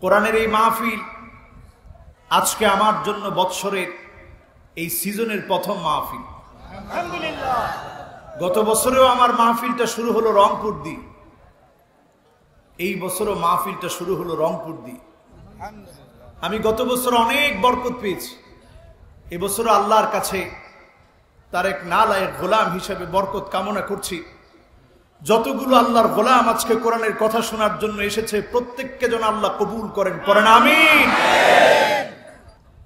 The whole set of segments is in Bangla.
কোরআনের এই মাহফিল আজকে আমার জন্য বৎসরের এই সিজনের প্রথম মাহফিল। আলহামদুলিল্লাহ। গত বছরেও আমার মাহফিলটা শুরু হলো রংপুর দিয়ে, এই বছরও মাহফিলটা শুরু হলো রংপুর দিয়ে। আমি গত বছর অনেক বরকত পেয়েছি, এবছর আল্লাহর কাছে তার এক নালায়েক গোলাম হিসেবে বরকত কামনা করছি। যতগুলো আল্লাহর গোলাম আজকে কোরআনের কথা শোনার জন্য এসেছে, প্রত্যেককে যেন আল্লাহ কবুল করেন, পড়েন আমিন।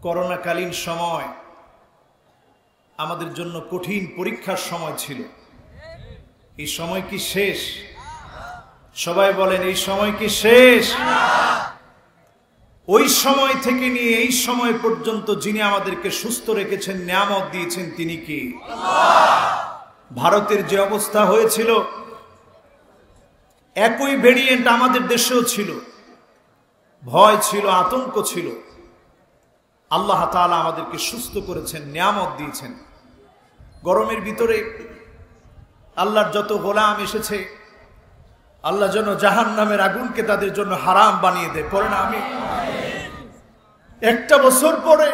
করোনাকালীন সময় আমাদের জন্য কঠিন পরীক্ষার সময় ছিল। এই সময় কি শেষ? সবাই বলেন, এই সময় কি শেষ? ওই সময় থেকে নিয়ে এই সময় পর্যন্ত যিনি আমাদেরকে সুস্থ রেখেছেন, নিয়ামত দিয়েছেন, তিনি কি? ভারতের যে অবস্থা হয়েছিল, একই ভেরিয়েন্ট আমাদের দেশেও ছিল, ভয় ছিল, আতঙ্ক ছিল। আল্লাহ তাআলা আমাদেরকে সুস্থ করেছেন, নিয়ামত দিয়েছেন। গরমের ভিতরে আল্লাহর যত গোলাম এসেছে, আল্লাহ যেন জাহান্নামের আগুনকে তাদের জন্য হারাম বানিয়ে দেয়, পড়েন আমি। একটা বছর পরে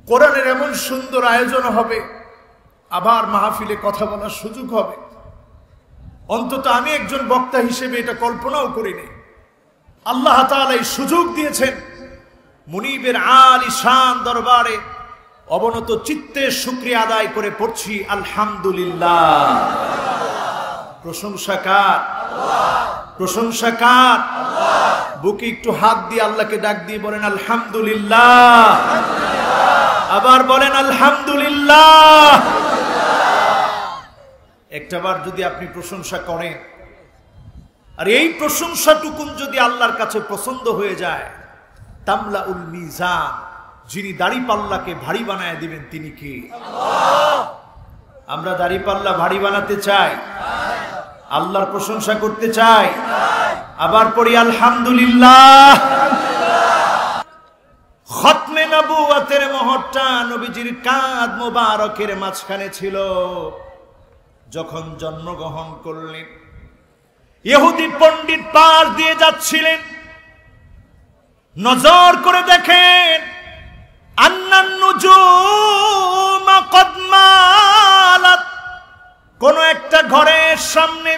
কোরআনের এমন সুন্দর আয়োজন হবে, আবার মাহফিলে কথা বলার সুযোগ হবে। অন্তত আমি একজন বক্তা হিসেবে এটা কল্পনাও করিনি। আল্লাহ তাআলা এই সুযোগ দিয়েছেন। মুনিবের আলিশান দরবারে অবনত চিত্তে শুকরিয়া আদায় করে পড়ছি আলহামদুলিল্লাহ। প্রশংসা কার? প্রশংসা কার? বুকে একটু হাত দিয়ে আল্লাহকে ডাক দিয়ে বলেন আলহামদুলিল্লাহ। আবার বলেন আলহামদুলিল্লাহ। একটাবার যদি আপনি প্রশংসা করেন, আর এই প্রশংসাটুকুন যদি আল্লাহর কাছে পছন্দ হয়ে যায়, তামলাউল মিজান, যিনি দাড়িপাল্লাকে ভারী বানায় দিবেন তিনি কি? আমরা দাড়িপাল্লা ভারী বানাতে চাই, আল্লাহর প্রশংসা করতে চাই। আবার পড়ি আলহামদুলিল্লাহ। খতমে নবুয়তের মোহরটা নবীজির কাঁধ মোবারকের মাঝখানে ছিল। যখন জন্মগ্রহণ করলেন, ইহুদি পণ্ডিত পার দিয়ে যাচ্ছিলেন, নজর করে দেখেন আন্নান নুজুম কদ মালাত, কোন একটা ঘরের সামনে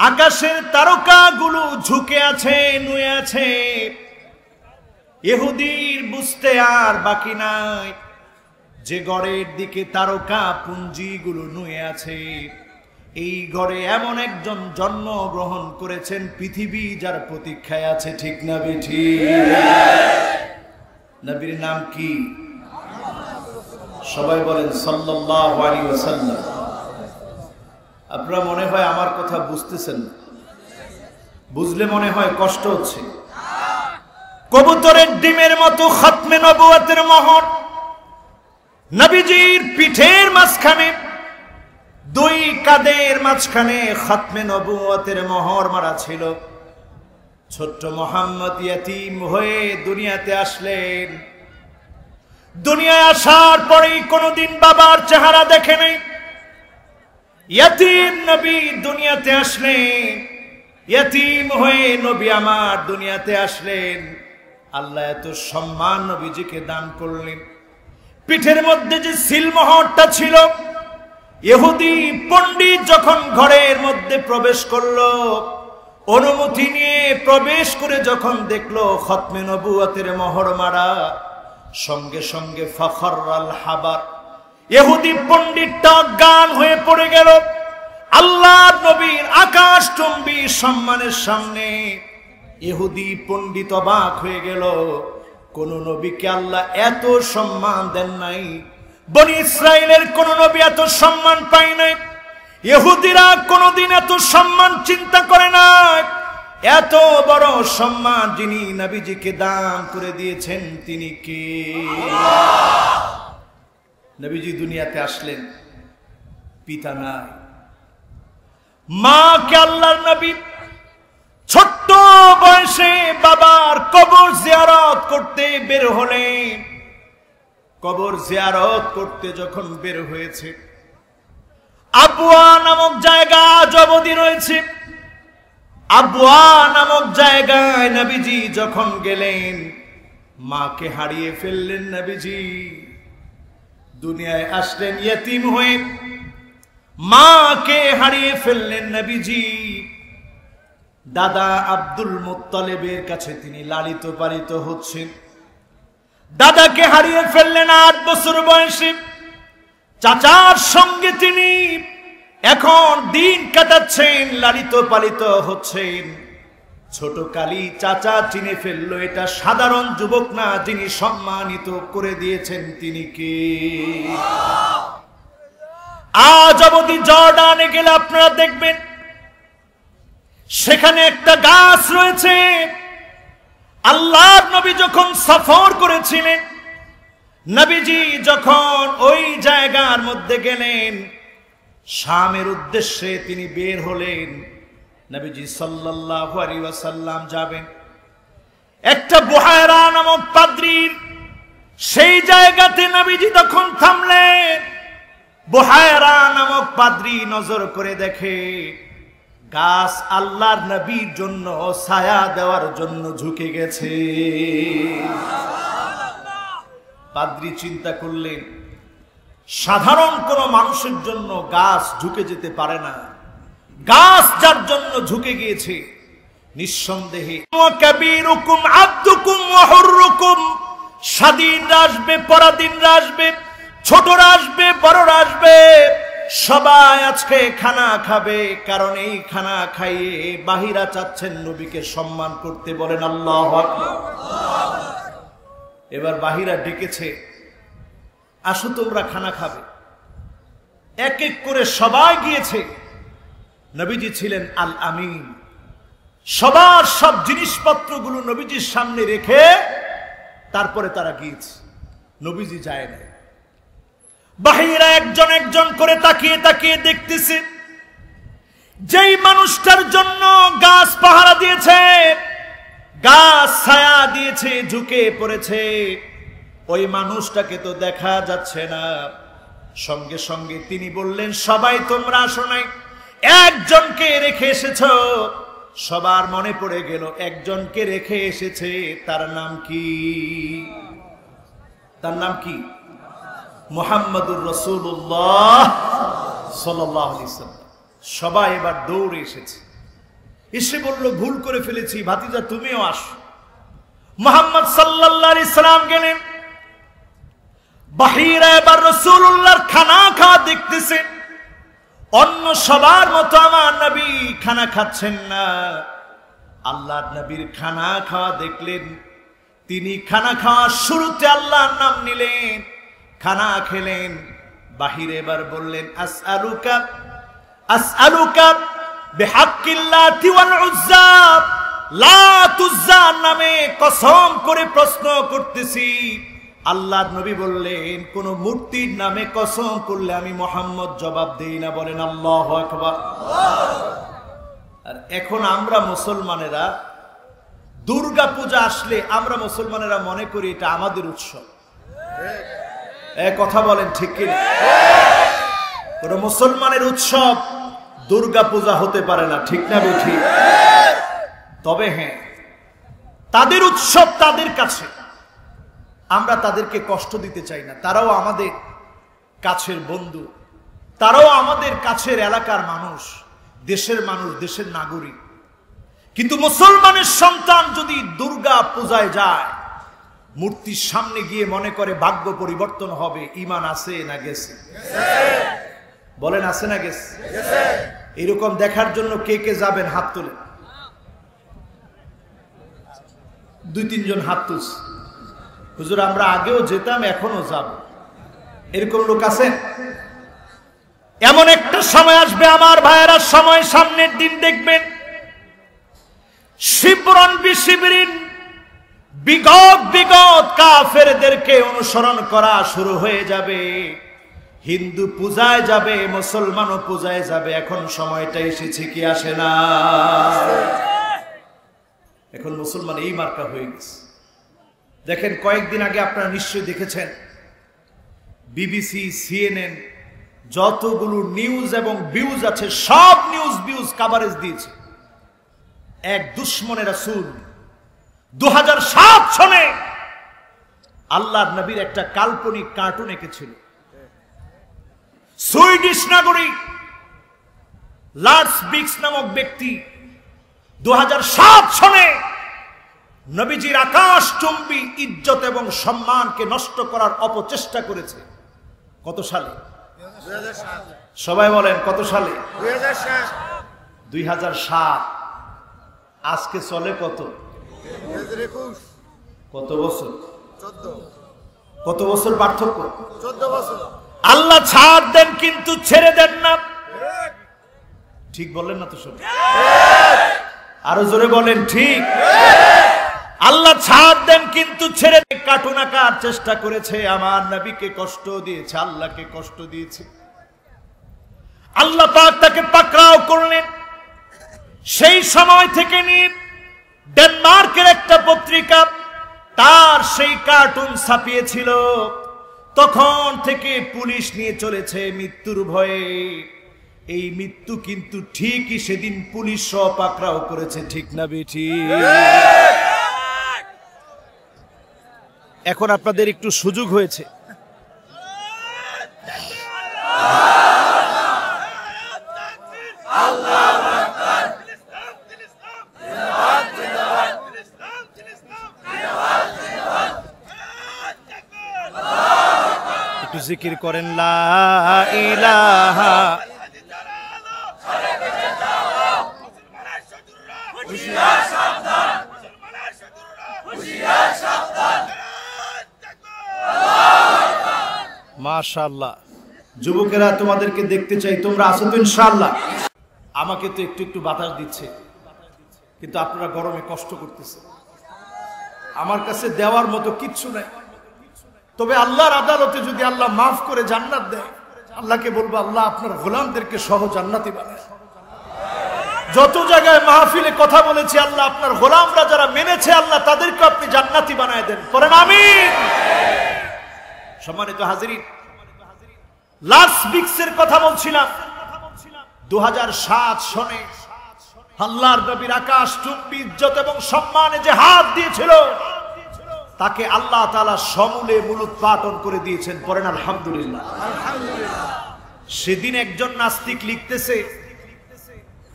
আকাশের তারকাগুলো ঝুঁকে আছে, নুয়ে আছে। ইহুদির বুঝতে আর বাকি নাই যে ঘরের দিকে তারকা পুঞ্জিগুলো নুয়ে আছে, এই ঘরে এমন একজন জন্মগ্রহণ করেছেন, পৃথিবী যার প্রতীক্ষায় আছে, ঠিক না বেঠি? নবীর নাম কি? সবাই বলেন সাল্লাল্লাহু আলাইহি ওয়াসাল্লাম। আপনারা মনে হয় আমার কথা বুঝতেছেন না, বুঝলে মনে হয় কষ্ট হচ্ছে। কবুতরের ডিমের মতো খতমে নবুয়তের মোহর নবীজির পিঠের মাঝখানে, দুই কাঁধের মাঝখানে খতমে নবুয়তের মোহর মারা ছিল। ছোট্ট মুহাম্মদ ইয়াতীম হয়ে দুনিয়াতে আসলেন। দুনিয়ায় আসার পরেই কোনোদিন বাবার চেহারা দেখে নাই। ইয়াতীম নবী দুনিয়াতে আসলেন, ইয়াতীম হয়ে নবী আমার দুনিয়াতে আসলেন। আল্লাহ এত সম্মান নবীজিকে দান করলেন। পিঠের মধ্যে যে সিলমোহরটা ছিল, ইহুদি পণ্ডিত যখন ঘরের মধ্যে প্রবেশ করলো, অনুমতি নিয়ে প্রবেশ করে যখন দেখলো খতমে নবুয়তের মোহর মারা, সঙ্গে সঙ্গে ফাখরাল হাবার, ইহুদি পণ্ডিতটা অজ্ঞান হয়ে পড়ে গেল। আল্লাহর নবীর আকাশচুম্বী সম্মানের সামনে ইহুদি পণ্ডিত অবাক হয়ে গেল। কোন নবীকে আল্লাহ এত সম্মান দেন নাই, বনি ইসরাইলের কোন নবী এত সম্মান পায় নাই। ইহুদিরা কোনদিন এত সম্মান চিন্তা করে নাই। এত বড় সম্মান যিনি নবীজিকে দান করে দিয়েছেন তিনি কে? নবীজি দুনিয়াতে আসলেন, পিতা নাই, মা কে আল্লাহর নবী ছোট্ট বয়সে বাবার কবর জিয়ারত করতে বের হলেন। কবর জিয়ারত করতে যখন বের হয়েছে, আবওয়া নামক জায়গা আজ অবধি রয়েছে। আবওয়া নামক জায়গায় নবীজি যখন গেলেন, মাকে হারিয়ে ফেললেন নবীজি। দুনিয়ায় আসলেন ইয়েতিম হয়ে, মাকে হারিয়ে ফেললেন নবীজি। দাদা আব্দুল মুত্তালিবের কাছে তিনি লালিত পালিত হচ্ছেন। দাদাকে হারিয়ে ফেললেন 8 বছর বয়সে। চাচার সঙ্গে তিনি এখন দিন কাটাচ্ছেন, লালিত পালিত হচ্ছেন। ছোট কালী চাচা চিনে ফেললো, এটা সাধারণ যুবক না, যিনি সম্মানিত করে দিয়েছেন তিনি কে? আজ অবধি জর্ডানে গেলে আপনারা দেখবেন সেখানে একটা গাছ রয়েছে। আল্লাহর নবী যখন সফর করেছিলেন, নবীজি যখন ওই জায়গার মধ্যে গেলেন, শামের উদ্দেশ্যে তিনি বের হলেন। নবীজি সাল্লাল্লাহু আলাইহি ওয়াসাল্লাম যাবেন একটা বুহায়রা নামক পাদ্রীর সেই জায়গাতে। নবীজি তখন থামলেন। বুহায়রা নামক পাদ্রী নজর করে দেখে গাছ আল্লাহর নবীর জন্য ছায়া দেওয়ার জন্য ঝুঁকে গেছে। পাদ্রী চিন্তা করলেন, সাধারণ কোন মানুষের জন্য গাছ ঝুঁকে যেতে পারে না, গাছ যার জন্য ঝুঁকে গিয়েছে নিঃসন্দেহে কাবীরুকুম আব্দুকুম ওয়া হুররুকুম, স্বাধীনরা আসবে, পরাধীনরা আসবে, ছোটরা আসবে, বড়রা আসবে, সবাই আজকে খানা খাবে। কারণ এই খানা খাইয়ে বাহিরা চাচ্ছেন নবীকে সম্মান করতে। বলেন আল্লাহু আকবার। এবার বাহিরা ডেকেছে, আসো তোমরা খানা খাবে। এক এক করে সবাই গিয়েছে। নবীজি ছিলেন আল আমিন, সবার সব জিনিসপত্রগুলো নবীজির সামনে রেখে তারপরে তারা গিয়েছে, নবীজি যায় না। বাহিরা একজন একজন করে তাকিয়ে তাকিয়ে দেখতেছে, যেই মানুষটার জন্য গাছ পাহারা দিয়েছে, গাছ ছায়া দিয়েছে, ঝুঁকে পড়েছে, ওই মানুষটাকে তো দেখা যাচ্ছে না। সঙ্গে সঙ্গে তিনি বললেন, সবাই তোমরা আসো নাই, একজনকে রেখে এসেছো। সবার মনে পড়ে গেল একজনকে রেখে এসেছে, তার নাম কি? তার নাম কি? মুহাম্মাদুর রাসূলুল্লাহ সাল্লাল্লাহু আলাইহি ওয়াসাল্লাম। সবাই এবার দৌড়ে এসেছে, এসে বলল, ভুল করে ফেলেছি, ভাতিজা তুমিও আসো। মুহাম্মদ সাল্লাল্লাহু আলাইহি সাল্লাম গেলেন। বাহিরা এবার রাসূলুল্লাহর খানা খাওয়া দেখতেছে। অন্য সবার মতো আমার নবী খানা খাচ্ছেন না। আল্লাহর নবীর খানা খাওয়া দেখলেন। তিনি খানা খাওয়ার শুরুতে আল্লাহর নাম নিলেন, খানা খেলেন। বাহিরে এবার বললেন, আসআলুকা আসআলুকা বিহাক্কিল্লাতি ওয়াল উজ্জা, লাত উজ্জা নামে কসম করে প্রশ্ন করতেছি। আল্লাহর নবী বললেন, কোন মূর্তির নামে কসম করলে আমি মুহাম্মদ জবাব দেই না। বলেন আল্লাহু আকবার। আর এখন আমরা মুসলমানেরা দুর্গা পূজা আসলে আমরা মুসলমানেরা মনে করি এটা আমাদের উৎসব। কথা বলেন ঠিক কিনা? কোন মুসলমানের উৎসব দুর্গা পূজা হতে পারে না, ঠিক না বেঠিক? তবে হ্যাঁ, তাদের উৎসব তাদের কাছে, আমরা তাদেরকে কষ্ট দিতে চাই না। তারাও আমাদের কাছের বন্ধু, তারাও আমাদের কাছের এলাকার মানুষ, দেশের মানুষ, দেশের নাগরিক। কিন্তু মুসলমানের সন্তান যদি দুর্গা পূজায় যায়, মূর্তির সামনে গিয়ে মনে করে ভাগ্য পরিবর্তন হবে, ঈমান আছে না গেছে? বলেন আছে না গেছে? এরকম দেখার জন্য কে কে যাবেন? হাত তোলেন। 2-3 জন হাত তুলছে। হুজুর আমরা আগেও যেতাম, এখনো যাব। এরকম লোক আছেন? এমন একটা সময় আসবে আমার ভাইয়েরা, সময় সামনের দিন দেখবেন, শিবরন বিশিবরিন বিগত বিগত কাফেরদেরকে অনুসরণ করা শুরু হয়ে যাবে। হিন্দু পূজায় যাবে, মুসলমানও পূজায় যাবে। এখন সময়টা এসেছে কি আসে না? এখন মুসলমান এই মার্কা হয়ে গেছে। দেখেন, কয়েকদিন আগে আপনারা নিশ্চয়ই দেখেছেন, বিবিসি, সিএনএন যতগুলো নিউজ এবং ভিউজ আছে সব নিউজ ভিউজ কভারেজ দিয়েছে। এক দুশ্মনের রাসূল 2007 সনে আল্লাহর নবীর একটা কাল্পনিক কার্টুন এঁকেছিল। সুইডিশ নাগরিক লার্স বিক্স নামক ব্যক্তি 2007 সনে নবীজির আকাশচুম্বী ইজ্জত এবং সম্মানকে নষ্ট করার অপচেষ্টা করেছে। কত সালে? 2007। সবাই বলেন কত সালে? 2007। 2007। আজকে চলে কত? 2021। কত বছর? 14। কত বছর পার্থক্য? 14 বছর। আল্লাহ ছাড় দেন কিন্তু ছেড়ে দেন না। ঠিক বললেন না তো সব? আরো জোরে বলেন ঠিক। আল্লাহ ছাড় দেন কিন্তু ছেড়ে দেন। কার্টুন আঁকার চেষ্টা করেছে, আমার নবীকে কষ্ট দিয়েছে, আল্লাহকে কষ্ট দিয়েছে। আল্লাহ পাক তাকে পাকড়াও করলেন। সেই সময় থেকে নিয়ে ডেনমার্কের একটা পত্রিকা তার সেই কার্টুন ছাপিয়েছিল। তখন থেকে পুলিশ নিয়ে চলেছে মৃত্যুর ভয়ে। এই মৃত্যু কিন্তু ঠিকই সেদিন পুলিশ সহ পাকড়াও করেছে, ঠিক না বেঠি? এখন আপনাদের একটু সুযোগ হয়েছে। একটু জিকির করেন লা ইলাহা। মাশাআল্লাহ, যুবকেরা তোমাদেরকে দেখতে চাই, তোমরা আছো তো ইনশাআল্লাহ? আমাকে তো একটু একটু বাতাস দিচ্ছে, কিন্তু আপনারা গরমে কষ্ট করতেছে। আমার কাছে দেওয়ার মতো কিচ্ছু নাই। তবে আল্লাহর আদালতে যদি আল্লাহ মাফ করে জান্নাত দেয়, আল্লাহকে বলবো আল্লাহ আপনার গোলামদেরকে সহ জান্নাতি বানায়। যত জায়গায় মাহফিলে কথা বলেছি, আল্লাহ আপনার গোলামরা যারা মেনেছে আল্লাহ তাদেরকে আপনি জান্নাতি বানায় দেন। পড়েন আমিন। সম্মানিত হাজিরিন, লাস বিক্সের কথা বলছিলাম। 2007 সনে আল্লাহর নবীর আকাশচুম্বী ইজ্জত এবং সম্মানে যে হাত দিয়েছিল, তাকে আল্লাহ তাআলা সমূলে মূলোৎপাটন করে দিয়েছেন। পড়েন আলহামদুলিল্লাহ। সেদিন একজন নাস্তিক লিখতেছে,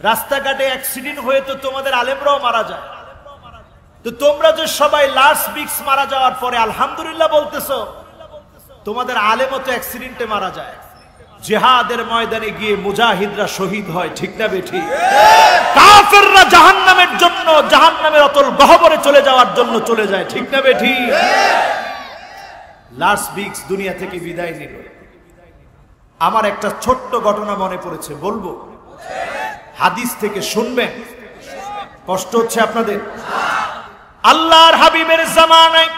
রাস্তাঘাটে অ্যাক্সিডেন্ট হয়ে তো তোমাদের আলেমরাও মারা যায়, তো তোমরা যে সবাই লাস বিক্স মারা যাওয়ার পরে আলহামদুলিল্লাহ বলতেছো, তোমাদের আলেমও তো অ্যাক্সিডেন্টে মারা যায়। জিহাদের ময়দানে গিয়ে মুজাহিদরা শহীদ হয়, ঠিক না বেঠি? কাফেররা জাহান্নামের জন্য, জাহান্নামের অতল গহ্বরে চলে যাওয়ার জন্য চলে যায়, ঠিক না বেঠি? লাস বিক্স দুনিয়া থেকে বিদায় নিল। আমার একটা ছোট্ট ঘটনা মনে পড়েছে, বলবো? হাদিস থেকে শুনবেন। কষ্ট হচ্ছে আপনাদের? আল্লাহর হাবিবের জামানায়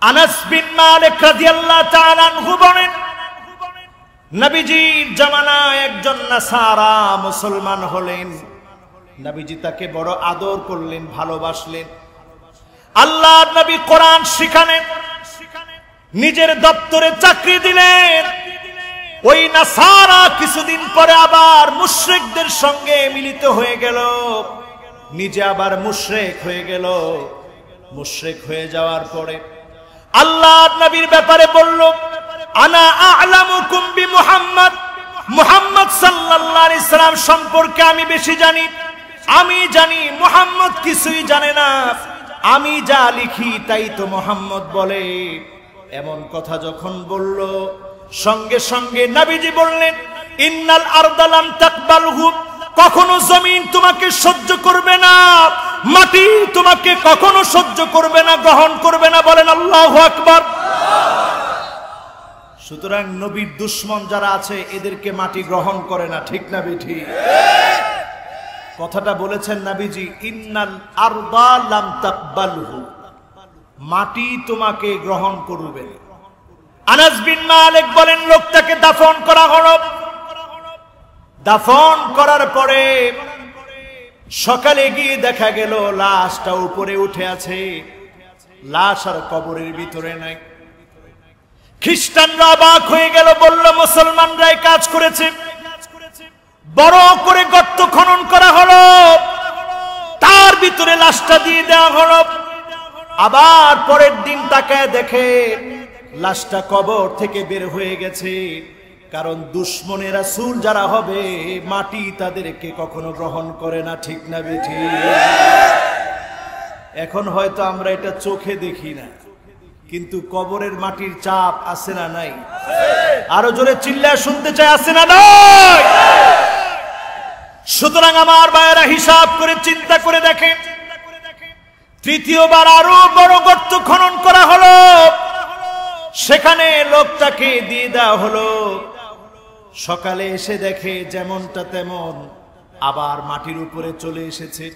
আনাস বিন মালিক রাদিয়াল্লাহু তাআলা আনহু বলেন, নবীজির জামানায় একজন নাসারা মুসলমান হলেন। নবীজি তাকে বড় আদর করলেন, ভালোবাসলেন। আল্লাহর নবী কোরআন শিখালেন, নিজের দপ্তরে চাকরি দিলেন। ওই নাসারা কিছুদিন পরে আবার মুশরিকদের সঙ্গে মিলিত হয়ে গেল, নিজে আবার মুশরিক হয়ে গেল। মুশরিক হয়ে যাওয়ার পরে আল্লাহর নবীর ব্যাপারে বলল, আনা আ'লামুকুম বিমুহাম্মদ, মুহাম্মদ সাল্লাল্লাহু আলাইহি সাল্লাম সম্পর্কে আমি বেশি জানি। আমি জানি মুহাম্মদ কিছুই জানে না, আমি যা লিখি তাই তো মুহাম্মদ বলে। এমন কথা যখন বলল, সঙ্গে সঙ্গে নবীজি বললেন, ইন্নাল আরদা লাম তাকবালহু, কখনো জমিন তোমাকে সহ্য করবে না, মাটি তোমাকে কখনো সহ্য করবে না, গ্রহণ করবে না। বলেন আল্লাহু আকবার। সুতরাং নবীর দুশমন যারা আছে এদেরকে মাটি গ্রহণ করে না, ঠিক না বেঠি? কথাটা বলেছেন নবীজি, ইন্নাল আরদা লাম তাকবালহু, মাটি তোমাকে গ্রহণ করবে। আনাস বিন মালিক বলেন, লোকটাকে দাফন করা হলো। দাফন করার পরে সকালে গিয়ে দেখা গেল লাশটা উপরে উঠে আছে, লাশ আর কবরের ভিতরে নাই। খ্রিস্টানরা অবাক হয়ে গেল, বলল মুসলমানরাই কাজ করেছে। বড় করে গর্ত খনন করা হলো, লাশটা দিয়ে দেওয়া হলো। আবার পরের দিন তাকায় দেখে লাশটা কবর থেকে বের হয়ে গেছে। কারণ দুশমনে রাসূল যারা হবে মাটি তাদেরকে কখনো গ্রহণ করে না, ঠিক না বেঠি? এখন হয়তো আমরা এটা চোখে দেখি না, কিন্তু কবরের মাটির চাপ আছে না নাই? আরো জোরে চিল্লায় শুনতে চাই, আছে না নাই? সুতরাং আমার ভাইয়েরা হিসাব করে চিন্তা করে দেখেন, তৃতীয়বার আরো বড় গর্ত খনন করা হলো, সেখানে লোকটাকে দিয়ে দেওয়া হলো। সকালে এসে দেখে যেমনটা তেমন, আবার মাটির উপরে চলে এসেছে।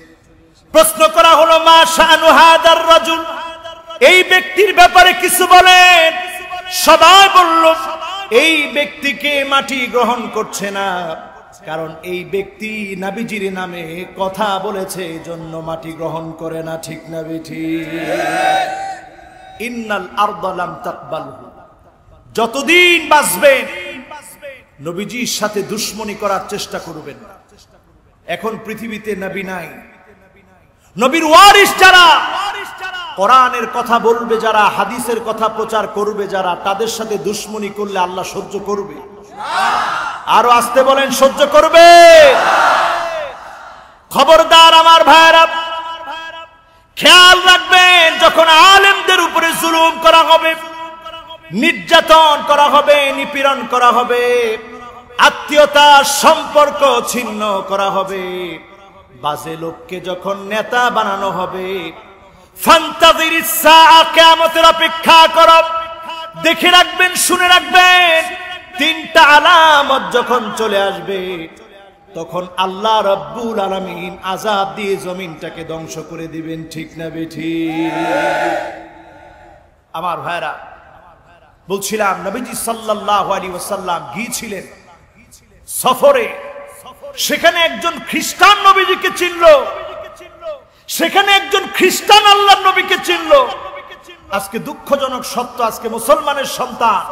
প্রশ্ন করা হলো, মা শানু হাদার রাজুল, এই ব্যক্তির ব্যাপারে কিছু বলেন। সবাই বলল, এই ব্যক্তিকে মাটি গ্রহণ করছে না, কারণ এই ব্যক্তি নবীজির নামে কথা বলেছে, এজন্য মাটি গ্রহণ করে না, ঠিক না বেঠি? ইন্নাল আরদা লাম তাকবালহু, যতদিন বাঁচবেন নবীজির সাথে দুশমনি করার চেষ্টা করবেন না। এখন পৃথিবীতে নবী নাই, নবীর ওয়ারিস যারা, কোরআনের কথা বলবে যারা, হাদিসের কথা প্রচার করবে যারা, তাদের সাথে দুশমনি করলে আল্লাহ সহ্য করবে? আরো আসতে বলেন, সহ্য করবে? খবরদার আমার ভাইরা, খেয়াল রাখবেন, যখন আলেমদের উপরে জুলুম করা হবে, নির্যাতন করা হবে, নিপীড়ন করা হবে, আত্মীয়তার সম্পর্ক ছিন্ন করা হবে, বাজে লোককে যখন নেতা বানানো হবে, ফান্তাযিরিস সাআ, কিয়ামতের অপেক্ষা করো। দেখে রাখবেন, শুনে রাখবেন, তিনটা আলামত যখন চলে আসবে, তখন আল্লাহ রাব্বুল আলামিন আযাব দিয়ে জমিনটাকে ধ্বংস করে দিবেন, ঠিক না বেঠি? আমার ভাইরা, বলছিলাম নবীজি সাল্লাল্লাহু আলাইহি ওয়াসাল্লাম গিয়েছিলেন সফরে, সেখানে একজন খ্রিস্টান নবীজিকে চিনল, সেখানে একজন খ্রিস্টান আল্লাহর নবীকে চিনল। আজকে দুঃখজনক সত্য, আজকে মুসলমানের সন্তান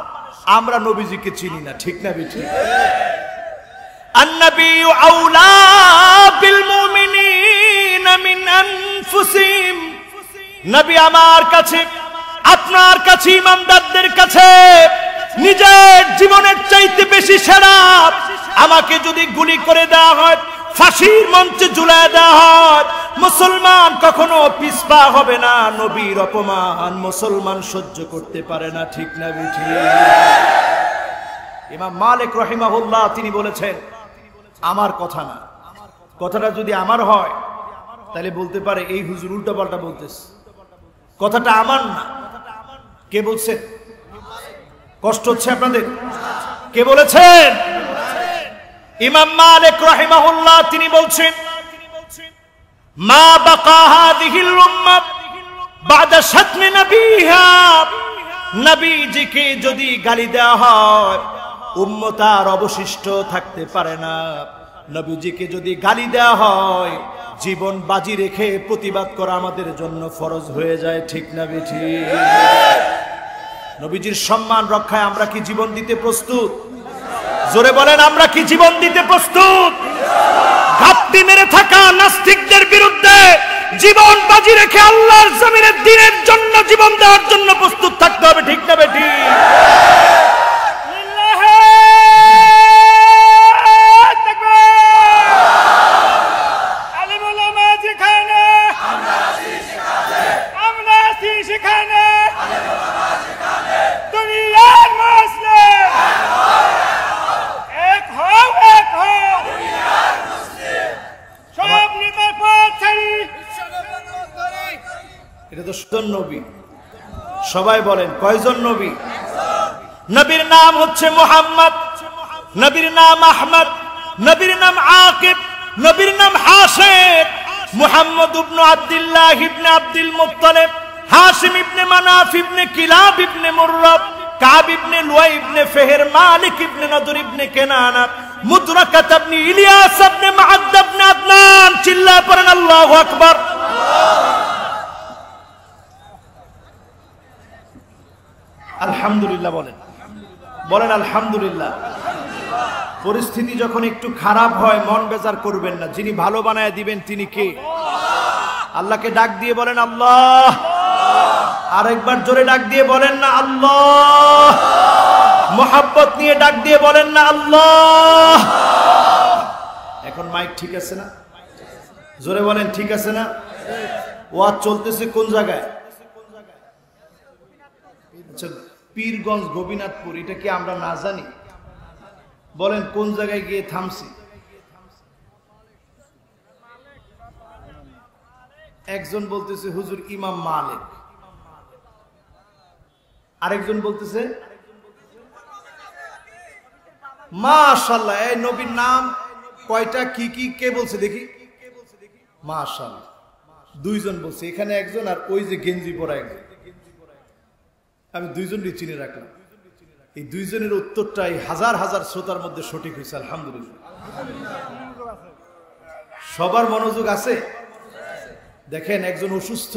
আমরা নবীজিকে চিনি না, ঠিক না বেঠি? আন-নাবিয়্যু আওলা বিল মুমিনিনা মিন আনফুসিহিম, নবী আমার কাছে, আপনার কাছে, ইমানদারদের কাছে নিজের জীবনের চাইতে বেশি সেরা। আমাকে যদি গুলি করে দেওয়া হয়, ফাঁসির মঞ্চে ঝুলায় দেওয়া হয়, মুসলমান কখনো পিছপা হবে না। নবীর অপমান মুসলমান সহ্য করতে পারে না, ঠিক না বেঠি? ইমাম মালিক রাহিমাহুল্লাহ তিনি বলেছেন, আমার কথা না, কথাটা যদি আমার হয় তাহলে বলতে পারে এই হুজুর উল্টা পাল্টা বলতেছে, কথাটা আমার না। কে বলছেন? কষ্ট হচ্ছে আপনাদের? কে বলেছেন? ইমাম মালিক রাহিমাহুল্লাহ তিনি বলছেন, মা বাকা হাযিহিল উম্মাহ বাদা শাতমি নবিহা, নবীজিকে যদি গালি দেওয়া হয় উম্মত আর অবশিষ্ট থাকতে পারে না। নবীজিকে যদি গালি দেওয়া হয় জীবন বাজি রেখে প্রতিবাদ করা আমাদের জন্য ফরজ হয়ে যায়, ঠিক না বেঠি? নবীজির সম্মান রক্ষায় আমরা কি জীবন দিতে প্রস্তুত? জোরে বলেন, আমরা কি জীবন দিতে প্রস্তুত? ঘাপটি মেরে থাকা নাস্তিকদের বিরুদ্ধে জীবন বাজি রেখে আল্লাহর জমিনের দ্বীনের জন্য জীবন দেওয়ার জন্য প্রস্তুত থাকতে হবে, ঠিক না বেঠি? এটা তো সুজন নবী। সবাই বলেন কয়জন নবী? নবীর নাম হচ্ছে মুহাম্মদ, নবীর নাম আহমদ, নবীর নাম আকিব, নবীর নাম হাসেম। মুহাম্মদ ইবনে আব্দুল্লাহ ইবনে আব্দুল মুত্তালিব, হাশিম ইবনে মানাফ ইবনে কিলাব ইবনে মুররা, কাব ইবনে লুয়াই ইবনে ফিহর, মালিক ইবনে নদর ইবনে কেনানা, মুদরাকাত ইবনে ইলিয়াস ইবনে মাআদ ইবনে আদনান। চিল্লায়ে পড়েন আল্লাহু আকবার। আলহামদুলিল্লাহ বলেন, বলেন আলহামদুলিল্লাহ। পরিস্থিতি যখন একটু খারাপ হয় মন বেজার করবেন না, যিনি ভালো বানায় দিবেন তিনি কে? আল্লাহকে ডাক দিয়ে বলেন আল্লাহ। আরেকবার জোরে ডাক দিয়ে বলেন না আল্লাহ। মোহাব্বত নিয়ে ডাক দিয়ে বলেন না আল্লাহ। এখন মাইক ঠিক আছে না? জোরে বলেন ঠিক আছে না? ওয়াজ চলতেছে কোন জায়গায়? আচ্ছা, পীরগঞ্জ গোপীনাথপুর, এটা কি আমরা না জানি? বলেন কোন জায়গায় গিয়ে থামছি? একজন বলতেছে হুজুর ইমাম মালিক, আরেকজন বলতেছে মাশাআল্লাহ। এই নবীর নাম কয়টা, কি কি, কে বলছে দেখি? মাশাআল্লাহ, দুইজন বলছে। এখানে একজন, আর ওই যে গেঞ্জি পরা একজন। আমি দুইজনই চিনে রাখলাম। এই দুইজনের উত্তরটা এই হাজার হাজার শ্রোতার মধ্যে সঠিক হয়েছে, আলহামদুলিল্লাহ। সবার মনোযোগ আছে। দেখেন, একজন অসুস্থ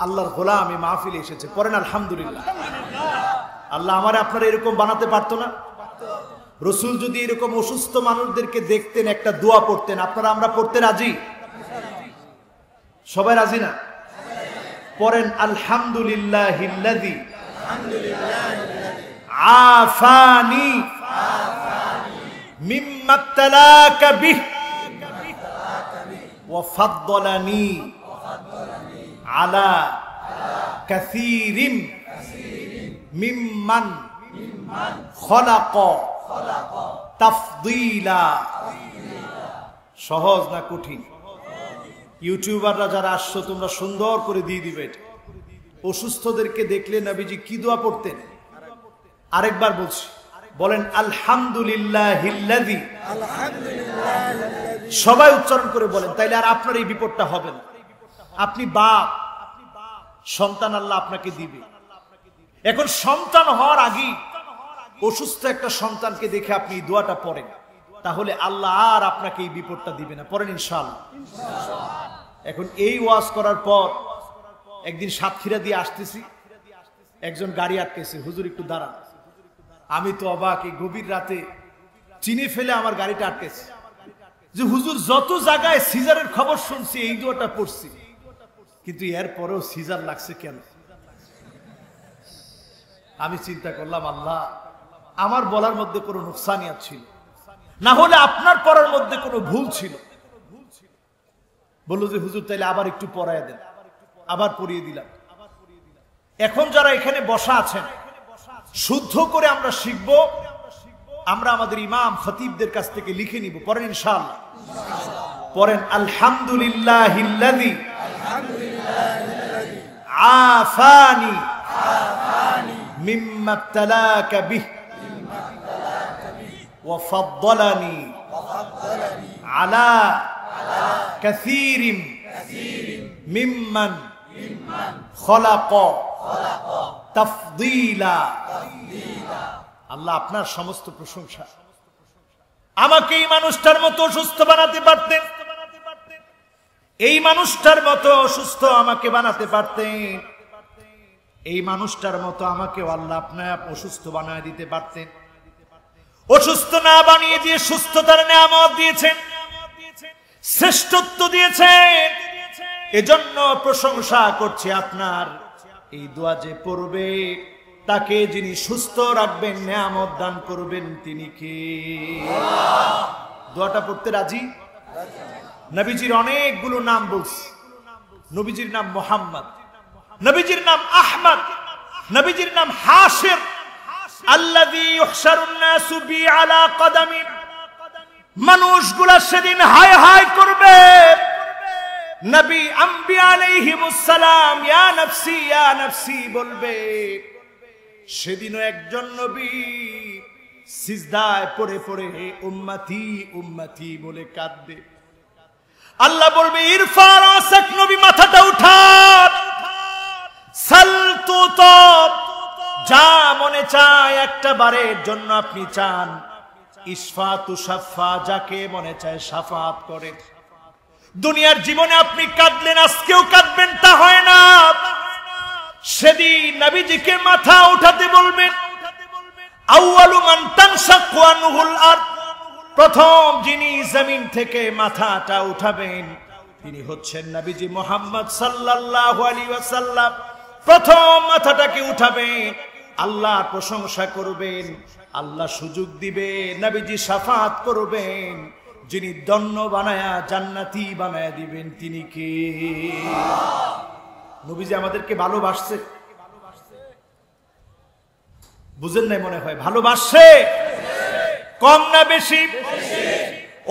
আল্লাহর গোলাম এই মাহফিলে এসেছে, পড়েন আলহামদুলিল্লাহ। আল্লাহ আমার আপনারা এরকম বানাতে পারতো না? রসুল যদি এরকম অসুস্থ মানুষদেরকে দেখতেন, একটা দোয়া পড়তেন, আপনারা আমরা পড়তে রাজি? সবাই রাজি না? পড়েন আলহামদুলিল্লাহিল্লাযী আফানি মিম্মা ইবতালাকা বিহি ওয়া ফাদ্দালানি আলা কাসীরিন মিম্মান খলাকা তাফদীলা। সহজ না কঠিন? ইউটিউবাররা যারা আসছো, তোমরা সুন্দর করে দিয়ে দিবে। অসুস্থদেরকে দেখলে নবীজি কি দোয়া পড়তেন? আরেকবার বলছি, বলেন আলহামদুলিল্লাহিল্লাযী। সবাই উচ্চারণ করে বলেন, তাইলে আর আপনার এই বিপদটা হবে না। আপনি বাপ, সন্তান আল্লাহ আপনাকে দিবে। এখন সন্তান হওয়ার আগেই অসুস্থ একটা সন্তানকে দেখে আপনি এই দোয়াটা পড়েন, তাহলে আল্লাহ আর আপনাকে এই বিপদটা দিবে না। পড়েন ইনশাআল্লাহ। এখন এই ওয়াজ করার পর একদিন সাতক্ষীরা দিয়ে আসতেছি, একজন গাড়ি আটকেছে, হুজুর একটু দাঁড়ান। আমি তো অবাক, এই গভীর রাতে চিনে ফেলে আমার গাড়িটা আটকেছে। যে হুজুর যত জায়গায় সিজারের খবর শুনছি, এই দোয়াটা পড়ছি, কিন্তু এরপরেও সিজার লাগছে কেন? আমি চিন্তা করলাম, আল্লাহ আমার বলার মধ্যে কোনো নুকসানিয়াত ছিল, না হলে আপনার পড়ার মধ্যে কোনো ভুল ছিল। বললো যে হুজুর তাইলে আবার একটু পড়ায় দেন। আবার পড়িয়ে দিলাম। এখন যারা এখানে বসা আছেন, শুদ্ধ করে আমরা শিখবো, আমরা আমাদের ইমাম খতিবদের কাছ থেকে লিখে নিব। পড়েন ইনশাআল্লাহ। পড়েন আলহামদুলিল্লাহিল্লাযী আফানি মিম্মা ইবতালাকা বিহি ওয়া ফাদ্দালানি আলা কাসীরিন মিম্মান খলাকা তাফদীলা। আল্লাহ আপনার সমস্ত প্রশংসা। আমাকে এই মানুষটার মতো অসুস্থ বানাতে পারতেন, এই মানুষটার মতো অসুস্থ আমাকে বানাতে পারতেন, এই মানুষটার মতো আমাকে আল্লাহ আপনার অসুস্থ বানায় দিতে পারতেন। অসুস্থ না বানিয়ে দিয়ে সুস্থতার নিয়ামত দিয়েছেন, শ্রেষ্ঠত্ব দিয়েছেন। এজন্য প্রশংসা করছি আপনার। এই দোয়া যে পড়বে, তাকে যিনি সুস্থ রাখবেন, নিয়ামত দান করবেন, তিনি কে? দোয়াটা পড়তে রাজি? নবীজির অনেকগুলো নাম বলছি। নবীজির নাম মুহাম্মদ, নবীজির নাম আহমদ, নবীজির নাম হাশির। আল্লাযী ইউহশারুন নাসু বি আলা কদামি। মানুষগুলা সেদিন হায় হায় করবে। নবী আম্বিয়া আলাইহিমুস সালাম ইয়া নফসি ইয়া নফসি বলবে। সেদিনও একজন নবী সিজদায় পড়ে পড়ে উম্মতি উম্মতি বলে কাঁদবে। আল্লাহ বলবে ইরফা রাসাক, নবী মাথাটা উঠান। সাল তুতাব, যা মনে চায় একটা বারের জন্য আপনি চান। ইশফা তুশাফা, যাকে মনে চায় শাফাত করে। দুনিয়ার জীবনে আপনি কাঁদলেন, আজকেও কাঁদবেন, তা হয় না। সেদিন নবীজিকে মাথা উঠাতে বলবেন। আউয়ালু মান তানশাক্কু আনহুল আরদ, প্রথম যিনি জমিন থেকে মাথাটা উঠাবেন তিনি হচ্ছেন নবীজি মুহাম্মদ সাল্লাল্লাহু আলাইহি ওয়াসাল্লাম। প্রথম মাথাটাকে উঠাবেন, আল্লাহর প্রশংসা করবেন, আল্লাহ সুযোগ দিবে, নবীজি শাফাত করবেন, যিনি ধন্য বানায়া জান্নাতি বানায়া দিবেন তিনি কে? নবীজি আমাদেরকে ভালোবাসছে, বুঝেন নাই মনে হয়? ভালোবাসছে, কম না বেশি?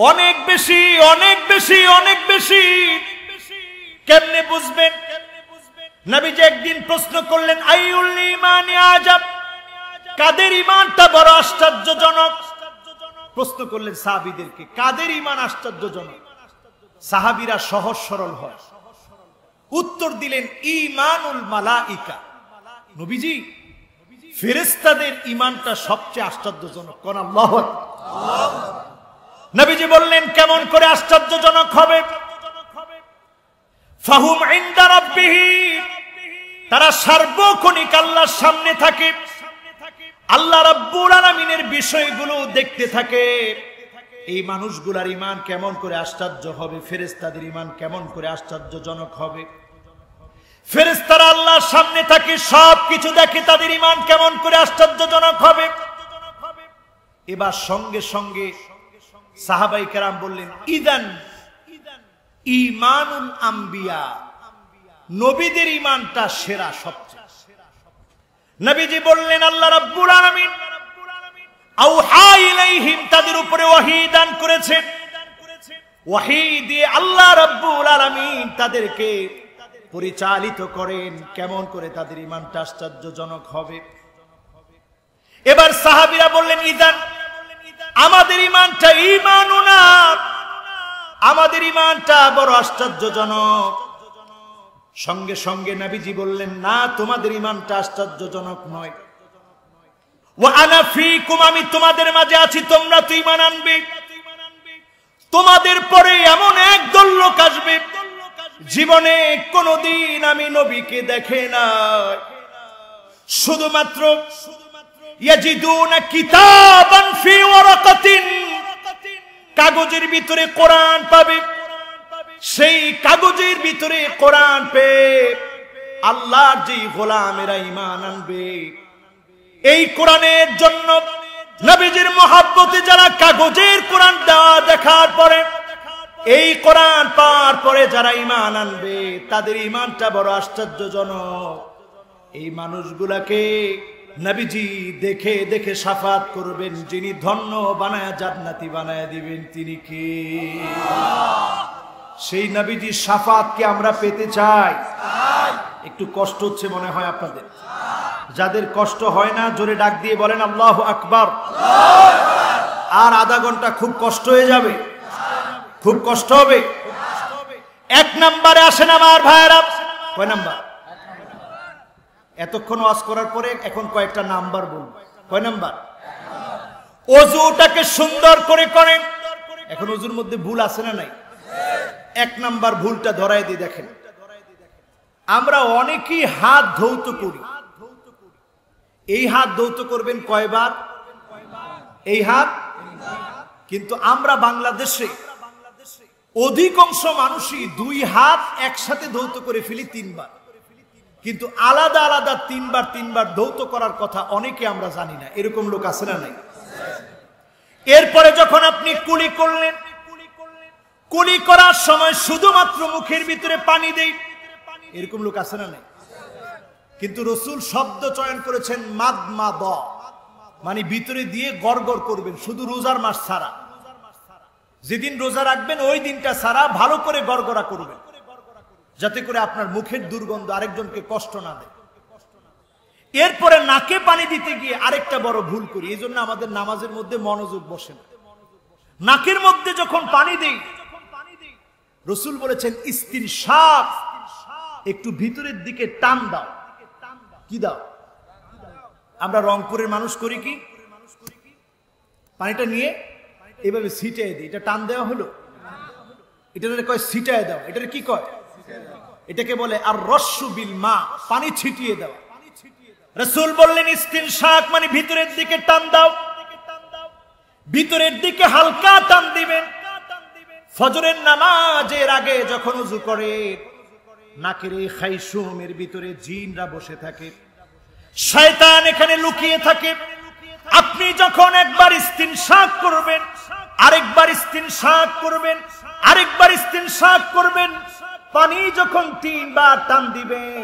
অনেক বেশি, অনেক বেশি, অনেক বেশি। কেমনে বুঝবেন? নবীজি একদিন প্রশ্ন করলেন, আইউল ঈমানি আজাব, কাদের ঈমানটা বড় আশ্চর্যজনক? প্রশ্ন করলেন সাহাবীদেরকে, কাদের ঈমান আশ্চর্যজনক? সাহাবীরা সহজ সরল হয়, উত্তর দিলেন ঈমানুল মালাইকা। নবীজি, ফেরেশতাদের ঈমানটা সবচেয়ে আশ্চর্যজনক। কোন আল্লাহু আকবার। নবীজি বললেন, কেমন করে আশ্চর্যজনক হবে? ফাহুম ইনদা রাব্বিহিম, তারা সার্বক্ষণিক আল্লাহর সামনে থাকে, আল্লাহ রাব্বুল আলামিনের বিষয়গুলো দেখতে থাকে। এই মানুষগুলার ঈমান কেমন করে আশ্চর্য হবে, ফেরেশতাদের ঈমান কেমন করে আশ্চর্যজনক হবে? ফেরেশতারা আল্লাহর সামনে থাকে, সবকিছু দেখে, তাদের ঈমান কেমন করে আশ্চর্যজনক হবে? এবার সঙ্গে সঙ্গে সাহাবায়ে কেরাম বললেন, ইদান ঈমানুল আম্বিয়া, নবীদের ঈমানটা সেরা, সবচেয়ে। নবীজি বললেন, আল্লাহ রাব্বুল আলামিন আওহা ইলাইহিম, তাদের উপরে ওহী দান করেছেন। ওহী দিয়ে আল্লাহ রাব্বুল আলামিন তাদেরকে পরিচালিত করেন, কেমন করে তাদের ঈমানটা আশ্চর্যজনক হবে। এবার সাহাবীরা বললেন, ইদান আমাদের ঈমানটা ঈমানুনা, আমাদের ঈমানটা বড় আশ্চর্যজনক। সঙ্গে সঙ্গে নবীজি বললেন, না, তোমাদের ঈমানটা আশ্চর্যজনক নয়। ওয়া আনা ফীকুম, আমি তোমাদের মাঝে আছি, তোমরা তো ঈমান আনবে। তোমাদের পরে এমন একদল লোক আসবে, জীবনে কোনদিন আমি নবীকে দেখে নাই, শুধুমাত্র ইয়াজিদুনা কিতাবান ফি ওয়ারাকাতিন, কাগজের ভিতরে কোরআন পাবে, সেই কাগজের ভিতরে কোরআন পেয়ে আল্লাহর যে গোলামেরা ঈমান আনবে, এই কোরআনের জন্য নবীজির মহব্বতে যারা কাগজের কোরআন দেখার পরে, এই কোরআন পাওয়ার পরে যারা ঈমান আনবে, তাদের ঈমানটা বড় আশ্চর্যজনক। এই মানুষগুলাকে নবীজি দেখে দেখে শাফাত করবেন, যিনি ধন্য বানায়া জান্নাতি বানায়া দিবেন তিনি কে? সেই নবীজির শাফাতকে আমরা পেতে চাই। একটু কষ্ট হচ্ছে মনে হয় আপনাদের, যাদের কষ্ট হয় না জোরে ডাক দিয়ে বলেন আল্লাহু আকবার। আর আধা ঘন্টা খুব কষ্ট হয়ে যাবে, খুব কষ্ট হবে। এক নম্বরে আসেন আমার ভাইরা। কয় নাম্বার? এতক্ষণ ওয়াজ করার পরে এখন কয়েকটা নাম্বার বলবো। কয় নাম্বার? ওযুটাকে সুন্দর করে করেন। এখন ওযুর মধ্যে ভুল আছে না নাই? এক নাম্বার ভুলটা ধরায় দিয়ে দেখেন, আমরা অনেকেই হাত ধৌত করি। এই হাত ধৌত করবেন কয়বার? এই হাত। কিন্তু আমরা বাংলাদেশে অধিকাংশ মানুষই দুই হাত একসাথে ধৌত করে ফেলি তিনবার, কিন্তু আলাদা আলাদা তিনবার তিনবার ধৌত করার কথা অনেকে আমরা জানি না। এরকম লোক আছে না নাই? এরপরে যখন আপনি কুলি করলেন, কুলি করার সময় শুধুমাত্র মুখের ভিতরে পানি দেই, এরকম লোক আছে না নাই? কিন্তু রাসূল শব্দ চয়ন করেছেন মাদমাদ, মানে ভিতরে দিয়ে গড়গড় করবেন, শুধু রোজার মাস ছাড়া। যেদিন রোজা রাখবেন ওই দিনটা ছাড়া ভালো করে গড়গড়া করবেন, যাতে করে আপনার মুখের দুর্গন্ধ আরেকজনকে কষ্ট না দেয়। এরপরে নাকে পানি দিতে গিয়ে আরেকটা বড় ভুল করি, এই জন্য আমাদের নামাজের মধ্যে মনোযোগ বসে না। নাকের মধ্যে যখন পানি দেই, রাসূল বলেছেন ইস্তিনশাক, একটু ভিতরের দিকে টান দাও। কি দাও? আমরা রংপুরের মানুষ করি কি, পানিটা নিয়ে এইভাবে ছিটিয়ে দিই, এটা টান দেওয়া হলো? এটা কয় ছিটিয়ে দাও। এটা কি কয়? এটাকে বলে আর রস্সু বিল মা, পানি ছিটিয়ে দাও। রাসূল বললেন ইস্তিনশাক মানে ভিতরের দিকে টান দাও, ভিতরের দিকে হালকা টান দিবেন। ফজরের নামাজের আগে যখন ওযু করে নাকের এই খাইশুমের ভিতরে জিনরা বসে থাকে, শয়তান এখানে লুকিয়ে থাকে। আপনি যখন একবার ইস্তিনশাক করবেন, আরেকবার ইস্তিনশাক করবেন, আরেকবার ইস্তিনশাক করবেন, পানি যখন 3 বার টান দিবেন,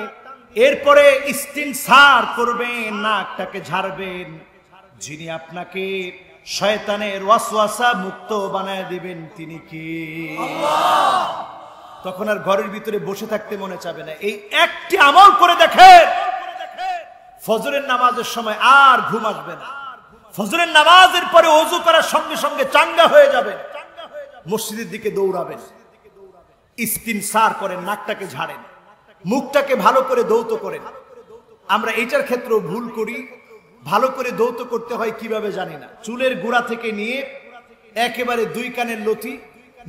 এরপরে ইস্তিনসার করবেন, নাকটাকে ঝাড়বেন, যিনি আপনাকে শয়তানের ওয়াসওয়াসা মুক্ত বানায় দিবেন তিনি কি? আল্লাহ। তখন আর ঘরের ভিতরে বসে থাকতে মনে চাবে না। এই একটি আমল করে দেখেন, ফজরের নামাজের সময় আর ঘুম আসবে না। ফজরের নামাজের পরে ওযু করার সঙ্গে সঙ্গে চাঙ্গা হয়ে যাবেন, মসজিদের দিকে দৌড়াবেন, ইস্তিনসার করেন, নাকটাকে ঝাড়েন, মুখটাকে ভালো করে ধৌত করেন। আমরা এইটার ক্ষেত্রেও ভুল করি। ভালো করে ধৌত করতে হয় কিভাবে জানি না। চুলের গোড়া থেকে নিয়ে একেবারে 2 কানের লতি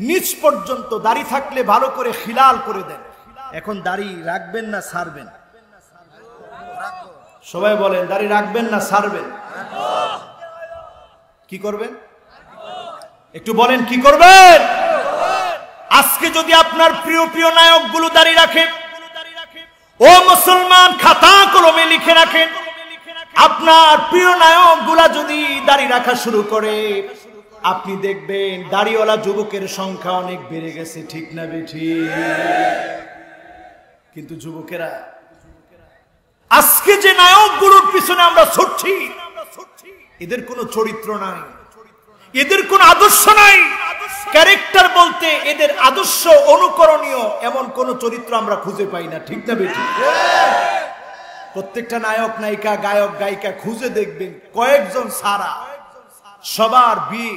নিচ পর্যন্ত দাড়ি থাকলে ভালো করে খিলাল করে দেন। এখন দাড়ি রাখবেন না ছাড়বেন? সবাই বলেন, দাড়ি রাখবেন না ছাড়বেন? কি করবেন একটু বলেন, কি করবেন? আজকে যদি আপনার প্রিয় প্রিয় নায়কগুলো দাড়ি রাখে, ও মুসলমান খাতা কলমে লিখে রাখেন, আপনার প্রিয় নায়কগুলা যদি দাড়ি রাখা শুরু করে, আপনি দেখবেন দাড়িওয়ালা যুবকের সংখ্যা অনেক বেড়ে গেছে। ঠিক না বেঠিক? কিন্তু যুবকেরা আজকে যে নায়কগুলোর পিছনে আমরা ছুটছি, এদের কোনো চরিত্র নাই, এদের কোনো আদর্শ নাই। ক্যারেক্টার বলতে এদের আদর্শ অনুকরণীয় এমন কোন চরিত্র আমরা খুঁজে পাই না। ঠিক না বেঠিক? প্রত্যেকটা নায়ক নায়িকা, গায়ক গায়িকা খুঁজে দেখবেন কয়েকজন ছাড়া সবার বিয়ে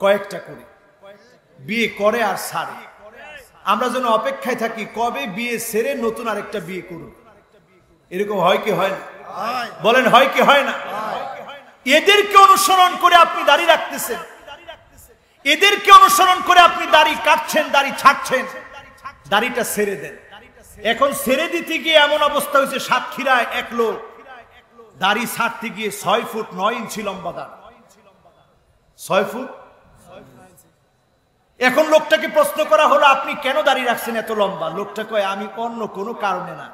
কয়েকটা করে বিয়ে করে আর ছাড়ে। আমরা যেন অপেক্ষায় থাকি কবে বিয়ে সেরে নতুন আরেকটা বিয়ে করুন। এরকম হয় কি হয় না? বলেন, হয় কি হয় না? এদেরকে অনুসরণ করে আপনি দাড়ি রাখতেছেন, এদেরকে অনুসরণ করে আপনি দাড়ি কাটছেন, দাড়ি ছাড়ছেন, দাড়িটা ছেড়ে দেন। এখন ছেড়ে দিতে গিয়ে এমন অবস্থা হয়েছে, সাতক্ষীরায় এক লোক দাড়ি ছাড়তে গিয়ে 6 ফুট 9 ইঞ্চি লম্বা দাড়ি, 6 ফুট। এখন লোকটাকে প্রশ্ন করা হলো, আপনি কেন দাড়ি রাখছেন এত লম্বা? লোকটা কয়, আমি অন্য কোনো কারণে না,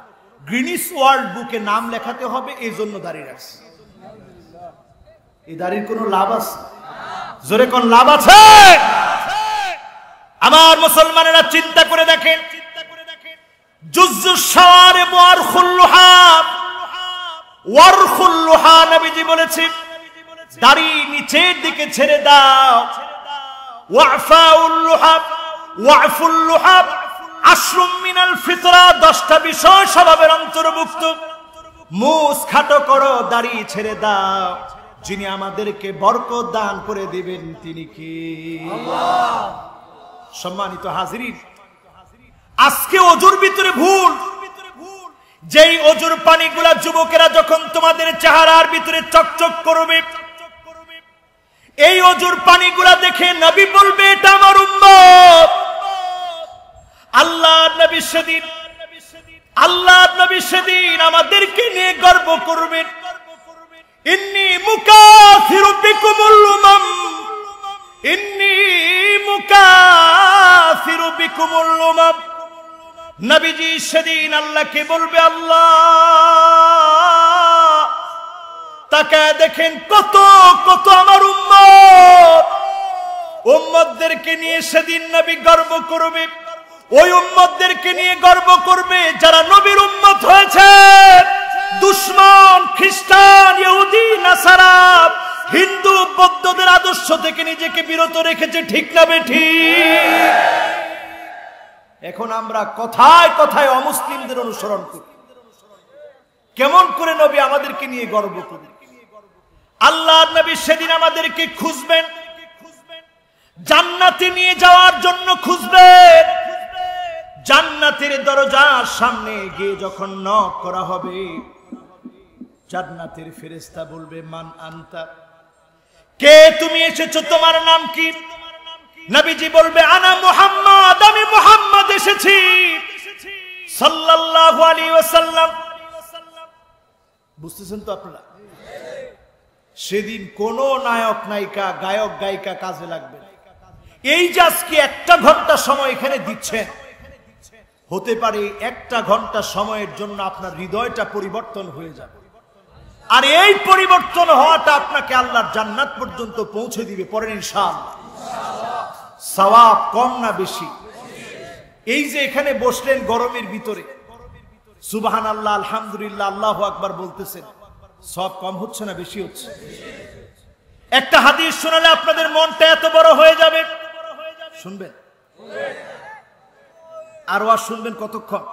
গ্রিনিস ওয়ার্ল্ড বুকে নাম লেখাতে হবে, এই জন্য দাড়ি রাখছি। এই দাড়ির কোনো লাভ আছে? জোরে কোন লাভ আছে? আমার মুসলমানেরা চিন্তা করে দেখেন, নবীজি বলেছেন দাড়ি নিচের দিকে ছেড়ে দাও। দশটা বিষয় স্বভাবের অন্তর্ভুক্ত। মুখ খাটো করো, দাড়ি ছেড়ে দাও। যিনি আমাদেরকে বরকত দান করে দিবেন তিনি কি? আল্লাহ। সম্মানিত হাজিরিন, আজকে ওযুর ভিতরে ভুল। যেই ওযুর পানিগুলা যুবকেরা যখন তোমাদের চেহারার ভিতরে চকচক করবে, এই ওযুর পানিগুলা দেখে নবী বলবে, এটা আমার উম্মত। আল্লাহর নবী সেদিন, আল্লাহর নবী সেদিন আমাদেরকে নিয়ে গর্ব করবেন। ইন্নী মুকাফিরু বিকুমুল উমাম, ইন্নী মুকাফিরু বিকুমুল উমাম। নবীজি সেদিন আল্লাহকে বলবে, আল্লাহ তাকায় দেখেন কত কত আমার উম্মত। উম্মতদেরকে নিয়ে সেদিন নবী গর্ব করবে। ওই উম্মতদেরকে নিয়ে গর্ব করবে যারা নবীর উম্মত হয়েছে। দুশমন খ্রিস্টান, ইহুদি, নাসারা, হিন্দু, বৌদ্ধদের আদর্শ থেকে নিজেকে বিরত রেখেছে। ঠিক না বেঠিক? এখন আমরা কথায় কথায় অমুসলিমদের অনুসরণ করি। কেমন করে নবী আমাদেরকে নিয়ে গর্ব করি? আল্লাহর নবী সেদিন আমাদেরকে খুঁজবেন, জান্নাতে নিয়ে যাওয়ার জন্য খুঁজবেন। জান্নাতের দরজার সামনে গিয়ে যখন নক করা হবে, জান্নাতের ফেরেশতা বলবে, মান আনতা, কে তুমি এসেছো, তোমার নাম কি? নবীজি বলবে, আনা মুহাম্মদ, আমি মুহাম্মদ এসেছি সাল্লাল্লাহু আলাইহি ওয়াসাল্লাম। বুঝতেছেন তো আপনারা? সেদিন কোন নায়ক নায়িকা, গায়ক গায়িকা কাজে লাগবে না। এই যে আজকে 1 ঘন্টা সময় এখানে দিচ্ছেন, হতে পারে 1 ঘন্টা সময়ের জন্য আপনার হৃদয়টা পরিবর্তন হয়ে যাবে, আর এই পরিবর্তন হওয়াটা আপনাকে আল্লাহর জান্নাত পর্যন্ত পৌঁছে দিবে। পরের ইনশাআল্লাহ। সওয়াব কম না বেশি? এই যে এখানে বসলেন গরমের ভিতরে, সুবহানাল্লাহ, আলহামদুলিল্লাহ, আল্লাহু আকবার বলতেছেন, সব কম হচ্ছে না বেশি হচ্ছে? একটা হাদিস শোনালে আপনাদের মনটা এত বড় হয়ে যাবে। শুনবেন? আর ওয়াজ শুনবেন কতক্ষণ?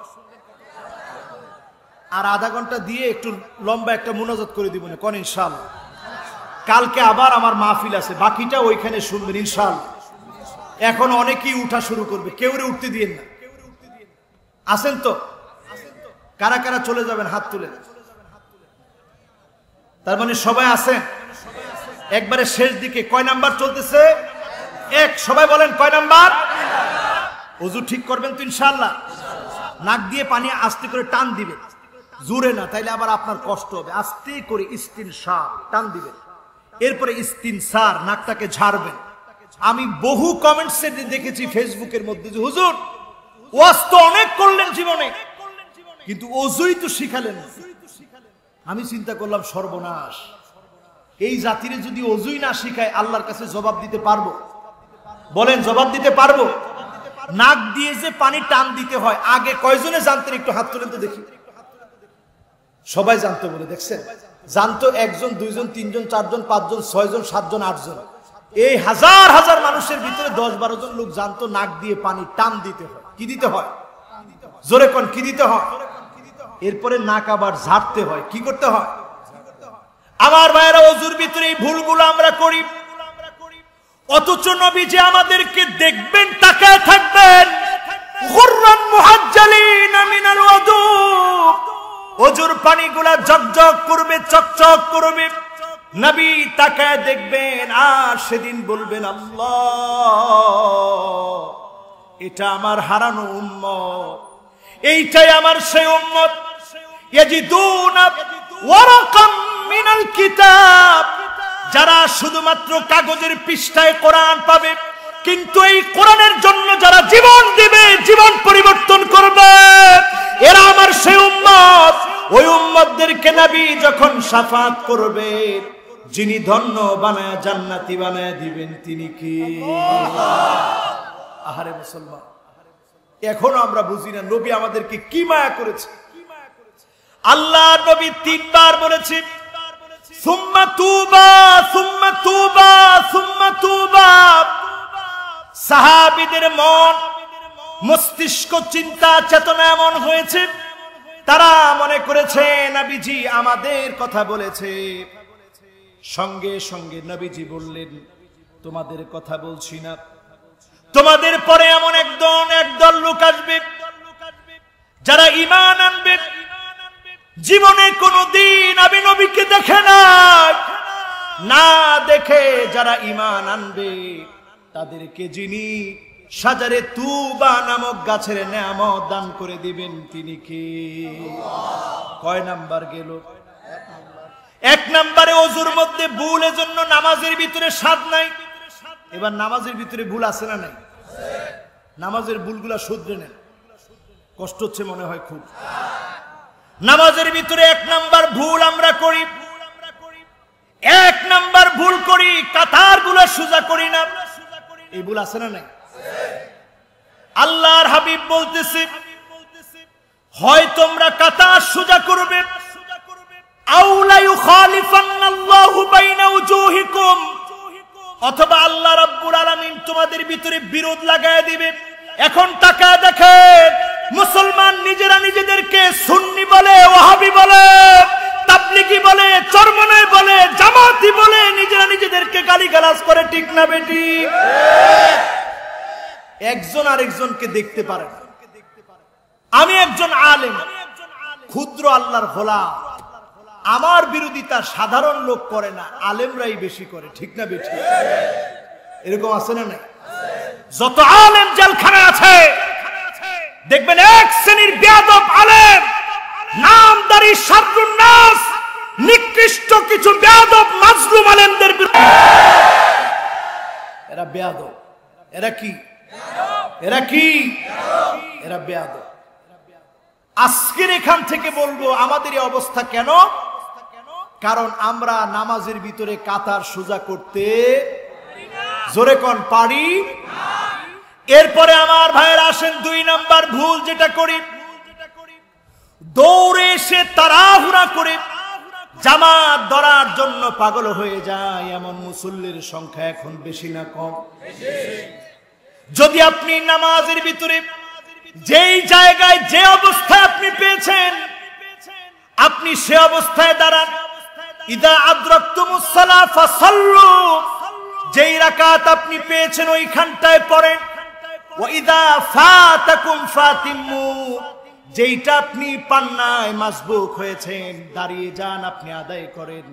আর আধা ঘন্টা দিয়ে একটু লম্বা একটা মুনাজাত করে দিব না কোন ইনশাআল্লাহ। কালকে আবার আমার মাহফিল আছে, বাকিটা ওইখানে শুনবেন ইনশাআল্লাহ। এখন অনেকেই উঠা শুরু করবে, কেউরে উঠতে দিয়েন না। আসেন তো? কারা কারা চলে যাবেন হাত তুলে? তার মানে সবাই আছেন? একবারে শেষ দিকে কয় নাম্বার চলতেছে? 1। সবাই বলেন কয় নাম্বার? ওযু ঠিক করবেন তো ইনশাআল্লাহ? নাক দিয়ে পানি আস্তে করে টান দিবেন, জোরে না, তাইলে আবার আপনার কষ্ট হবে। আস্তে করে ইস্তিনশাক টান দিবেন, এরপরে ইস্তিনসার নাকটাকে ঝাড়বেন। আমি বহু কমেন্টসে দেখেছি ফেসবুকের মধ্যে যে হুজুর ওয়াজ তো অনেক করলেন জীবনে, কিন্তু ওযুই তো শিখালেন না। আমি চিন্তা করলাম সর্বনাশ, এই জাতিরে যদি ওযুই না শিখায় আল্লাহর কাছে জবাব দিতে পারবো? বলেন জবাব দিতে পারবো? নাক দিয়ে যে পানি টান দিতে হয় আগে কয়জনে জানতেন? একটু হাত তুলেন তো দেখি। সবাই জানতো বলে দেখছেন? জানতো 1 জন 2 জন 3 জন 4 জন 5 জন 6 জন 7 জন 8 জন, এই হাজার হাজার মানুষের ভিতরে 10-12 জন লোক জানতো নাক দিয়ে পানি টান দিতে হয়। কি দিতে হয়? জোরে কোন কি দিতে হয়? এরপরে নাক আবার ঝাড়তে হয়। কি করতে হয়? আমার ভাইয়েরা, ওযুর ভিতরে এই ভুলগুলো আমরা করি, অথচ নবীজি আমাদেরকে দেখবেন, তাকায় থাকবেন, গুররান মুহাজ্জালিনা মিনাল ওযু, ওযুর পানিগুলা ঝকঝক করবে, চকচক করবে। নবী তাকায় দেখবেন, আর সেদিন বলবেন, আল্লাহ, এটা আমার হারানো উম্মত, এইটাই আমার সেই উম্মত। ইয়াজিদুনা ওয়ারাকাম মিনাল কিতাব, যারা শুধুমাত্র কাগজের পৃষ্ঠায় কোরআন পাবে, কিন্তু এই কোরআনের জন্য যারা জীবন দিবে, জীবন পরিবর্তন করবে, এরা আমার সেই উম্মত। ওই উম্মতদেরকে নবী যখন শাফাত করবে, যিনি ধন্য বানায় জান্নাতি বানায় দিবেন, তিনি কি? আহারে মুসলমান, এখনো আমরা বুঝি না নবী আমাদেরকে কি মায়া করেছে। আল্লাহ নবী 3 বার বলেছে, সুম্মা তুবা সুম্মা তুবা সুম্মা তুবা। সাহাবীদের মন মস্তিষ্ক চিন্তা চেতনা এমন হয়েছে, তারা মনে করেছে নবীজি আমাদের কথা বলেছে। সঙ্গে সঙ্গে নবীজি বললেন, তোমাদের কথা বলছি না, তোমাদের পরে এমন একদল লোক আসবে যারা ঈমান আনবে, জীবনে কোনদিন আমি নবীকে দেখে না দেখে যারা ঈমান আনবে, তাদেরকে যিনি শাজারে তুবা নামক গাছের নেয়ামত দান করে দিবেন, তিনি কে? কয় নাম্বার গেল? 1 নম্বরে ওযুর মধ্যে ভুল, এজন্য নামাজের ভিতরে স্বাদ নাই। এবার নামাজের ভিতরে ভুল আছে না নাই? নামাজের ভুলগুলা শুধরে নেন। কষ্ট হচ্ছে মনে হয় খুব। নামাজের ভিতরে 1 নাম্বার ভুল আমরা করি, 1 নাম্বার ভুল করি, কাতারগুলো সোজা করি না। এই ভুল আছে না নাই? আল্লাহর হাবিব বলতেছে, হয় তোমরা কাতার সোজা করবে, আও লা ইউখালিফান্নাল্লাহু বাইনা উজুহিকুম, অথবা আল্লাহ রাব্বুল আলামিন তোমাদের ভিতরে বিরোধ লাগায় দিবে। এখন তাকায় দেখেন, মুসলমান নিজেরা নিজেদেরকে সুন্নি বলে, ওয়াহাবি বলে, তাবলিগি বলে, চরমনাই বলে, জামাতি বলে, নিজেরা নিজেদেরকে গালিগালাজ করে, ঠিক না বেটি? একজন আরেকজনকে দেখতে পারে না। আমি একজন আলেম, ক্ষুদ্র আল্লাহর গোলাম, আমার বিরোধিতা সাধারণ লোক করে না, আলেমরাই বেশি করে, ঠিক না বেটি? এরকম আছে না নাই? যত আলেম জেলখানা আছে দেখবেন, 1 শ্রেণীর বেয়াদব আলেম, নামদারি শাররুন নাস, নিকৃষ্ট কিছু বেয়াদব মাজলুম আলেমদের বিরুদ্ধে, এরা বেয়াদব, এরা কি? এরা কি? এরা বেয়াদব। আজকের এখান থেকে বলবো আমাদের এই অবস্থা কেন? কারণ আমরা নামাজের ভিতরে কাতার সোজা করতে জোরে কোন পারি। এরপরে আমার ভাইয়ের আসেন 2 নাম্বার ভুল যেটা করি, দৌড়ে এসে তাড়াহুড়া করে জামাত ধরার জন্য পাগল হয়ে যায়। এমন মুসল্লির সংখ্যা এখন বেশি না কম? যদি আপনি নামাজের ভিতরে যেই জায়গায় যে অবস্থায় আপনি পেয়েছেন, আপনি সে অবস্থায় দাঁড়ান। ইদা আদরাকতুমুস সালাহ ফাসাল্লু, যেই রাকাত আপনি পেয়েছেন ওইখানটায় পড়েন। ওয়া ইদা ফাতাকুম ফাতিম্মু, যেইটা আপনি পান নাই, মাসবুক হয়েছেন, দাঁড়িয়ে যান, আপনি আদায় করেন।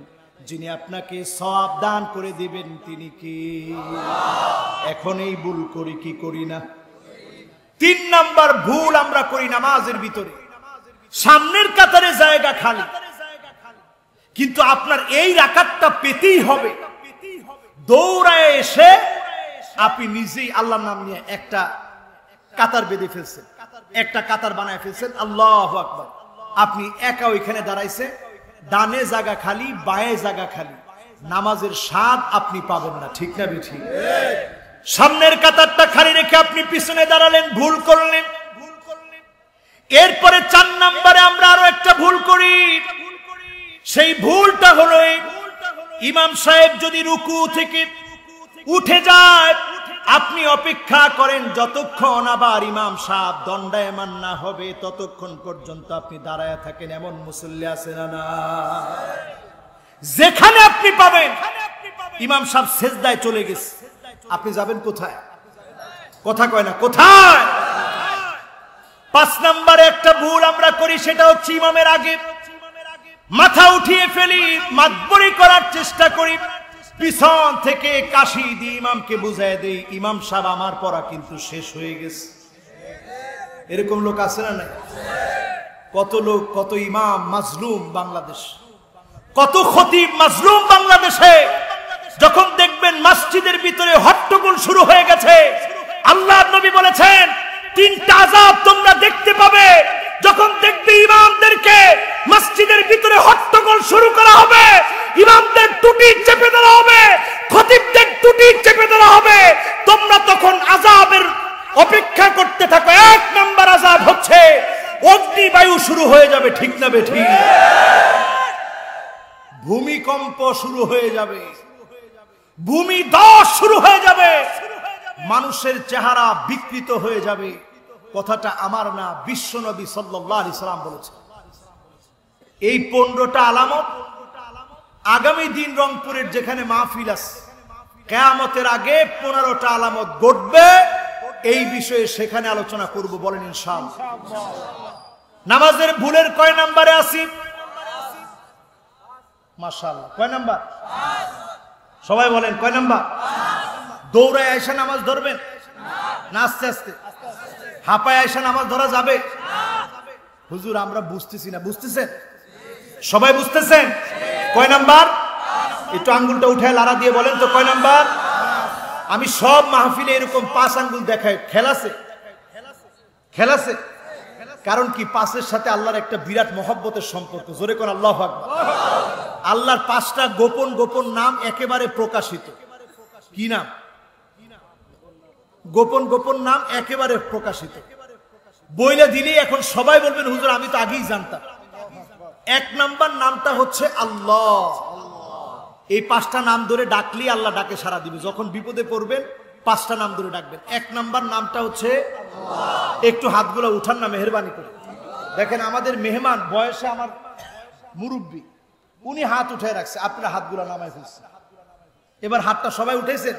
যিনি আপনাকে সওয়াব দান করে দিবেন তিনি কি? এখন এই ভুল করি কি করি না? 3 নাম্বার ভুল আমরা করি নামাজের ভিতরে, সামনের কাতারে জায়গা খালি, কিন্তু আপনার এই রাকাতটা পেতেই হবে। দৌড়ায় এসে আপনি নিজেই আল্লাহর নাম নিয়ে একটা কাতার বেঁধে ফেলছেন, একটা কাতার বানায় ফেলছেন। আল্লাহু আকবার। আপনি একা ওইখানে দাঁড়াইছে, ডানে জায়গা খালি, বাঁয়ে জায়গা খালি, নামাজের স্বাদ আপনি পাবেন না। ঠিক না বেঠি? সামনের কাতারটা খালি রেখে আপনি পিছনে দাঁড়ালেন, ভুল করলেন। এরপরে 4 নম্বরে আমরা আরো একটা ভুল করি। সেই ভুলটা হলো ইমাম সাহেব যদি রুকু থেকে উঠে যায়, আপনি অপেক্ষা করেন যতক্ষণ আবার ইমাম সাহেব দণ্ডায়মান না হবে, ততক্ষণ পর্যন্ত আপনি দাঁড়ায় থাকেন। এমন মুসল্লি আছে না? যেখানে আপনি পাবেন ইমাম সাহেব সেজদায় চলে গেছে, আপনি যাবেন কোথায়? কথা কয় না, কোথায়? 5 নম্বরে একটা ভুল আমরা করি, সেটা হচ্ছে ইমামের আগে মাথা উঠিয়ে ফেলি, মাতবরি করার চেষ্টা করি, পিছন থেকে কাশি দিয়ে ইমামকে বুঝায় দেই, ইমাম সাহেব আমার পড়া কিন্তু শেষ হয়ে গেছে। এরকম লোক আছে না নাই? কত লোক, কত ইমাম মাজলুম বাংলাদেশ, কত খতিব মাজলুম বাংলাদেশে। যখন দেখবেন মসজিদের ভিতরে হট্টগোল শুরু হয়ে গেছে, আল্লাহর নবী বলেছেন 3টা আযাব তোমরা দেখতে পাবে। যখন দেখবে ইমামদেরকে মসজিদের ভিতরে হট্টগোল শুরু করা হবে, ইমামদের টুটি চেপে ধরা হবে, খতিবদের টুটি চেপে ধরা হবে, তোমরা তখন আযাবের অপেক্ষা করতে থাকো। 1 নম্বর আযাব হচ্ছে অগ্নিবায়ু শুরু হয়ে যাবে। ঠিক না বেঠিক? ভূমিকম্প শুরু হয়ে যাবে, ভূমিধস শুরু হয়ে যাবে, মানুষের চেহারা বিকৃত হয়ে যাবে। কথাটা আমার না, বিশ্ব নবী সাল্লাল্লাহু আলাইহি সাল্লাম বলেছেন। এই 15টা আলামত আগামী দিন রংপুরের যেখানে মাহফিল আছে, কিয়ামতের আগে 15টা আলামত ঘটবে। এই বিষয়ে সেখানে আলোচনা করব, বলেন ইনশাআল্লাহ। নামাজের ভুলের কয় নম্বরে আছি? মাশাআল্লাহ, কয় নাম্বার? সবাই বলেন কয় নাম্বার? দৌড়ায় আয়সা নামাজ ধরবেন না আস্তে আস্তে? হাঁপায় আয়সা নামাজ ধরা যাবে? হুজুর আমরা বুঝতেছি না। বুঝতেছেন? সবাই বুঝতেছেন? কয় নাম্বার? একটু আঙ্গুলটা উঠায় লাড়া দিয়ে বলেন তো কয় নাম্বার? আমি সব মাহফিলে এরকম 5 আঙ্গুল দেখাই। খেলাছে, খেলাছে। কারণ কি? 5-এর সাথে আল্লাহর একটা বিরাট মহব্বতের সম্পর্ক। জোরে কোন আল্লাহু আকবার। আল্লাহর 5টা গোপন গোপন নাম একেবারে প্রকাশিত। কি নাম? গোপন গোপন নাম একেবারে প্রকাশিত। বইলে দিলেই এখন সবাই বলবেন হুজুর আমি তো আগেই জানতাম। 1 নাম্বার নামটা হচ্ছে আল্লাহ। এই 5টা নাম ধরে ডাকলেই আল্লাহ ডাকে সাড়া দিবে। যখন বিপদে পড়বেন 5টা নাম ধরে ডাকবেন। 1 নাম্বার নামটা হচ্ছে আল্লাহ। একটু হাতগুলো উঠান না মেহেরবানি করে। দেখেন আমাদের মেহমান, বয়সে আমার মুরব্বী, উনি হাত উঠায় রাখছে, আপনারা হাতগুলো নামায় ফেলছেন। এবার হাতটা সবাই উঠেছেন।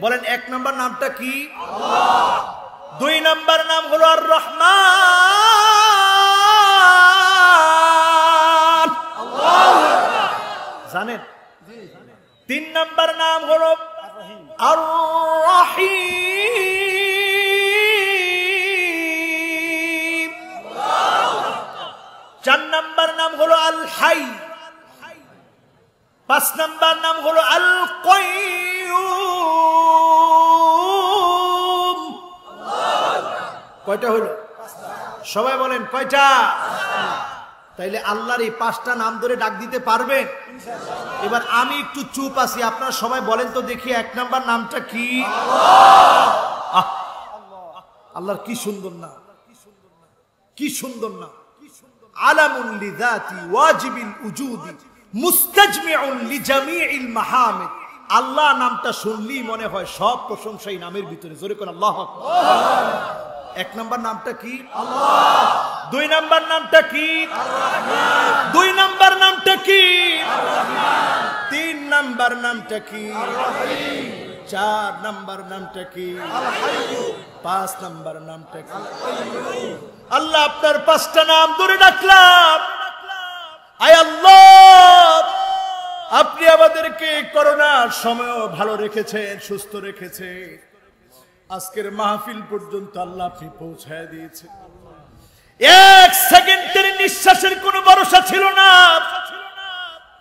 বলেন 1 নাম্বার নামটা কি? আল্লাহ। 2 নাম্বার নাম হলো আর রহমান। জানেন? 3 নাম্বার নাম হলো আর রহিম। 4 নাম্বার নাম হলো আল হাই। 5 নাম্বার নাম হলো আল কাইয়ুম। কয়টা হলো? সবাই বলেন কয়টা? তাইলে আল্লাহর এই 5টা নাম ধরে ডাক দিতে পারবেন? এবার আমি একটু চুপ আছি, আপনারা সবাই বলেন তো দেখি 1 নাম্বার নামটা কি? আল্লাহ। আল্লাহর কি সুন্দর নাম, কি সুন্দর নাম। আলামুন লিযাতি ওয়াজিবিল উজুদি মুস্তাজমিউন লিজামিইল মাহামিদ। আল্লাহ নামটা শুনলেই মনে হয় সব প্রশংসাই নামের ভিতরে। জোরে কোন আল্লাহু আকবার। 1 নাম্বার নামটা কি? আল্লাহ। 2 নাম্বার নামটা কি? আর-রহমান। 2 নাম্বার নামটা কি? আর-রহমান। 3 নাম্বার নামটা কি? আর-রহিম। 4 নাম্বার নামটা কি? আল-হাইয়্যু। 5 নাম্বার নামটা কি? আল-কাইয়্যুম। আল্লাহ আপনার 5টা নাম ধরে ডাকলাম। আয় আল্লাহ, আপনি আমাদেরকে করোনার সময়ও ভালো রেখেছেন, সুস্থ রেখেছেন। আজকের মাহফিল পর্যন্ত আল্লাহ আপনি পৌঁছায় দিয়েছেন। 1 সেকেন্ডের নিঃশ্বাসের কোনো ভরসা ছিল না।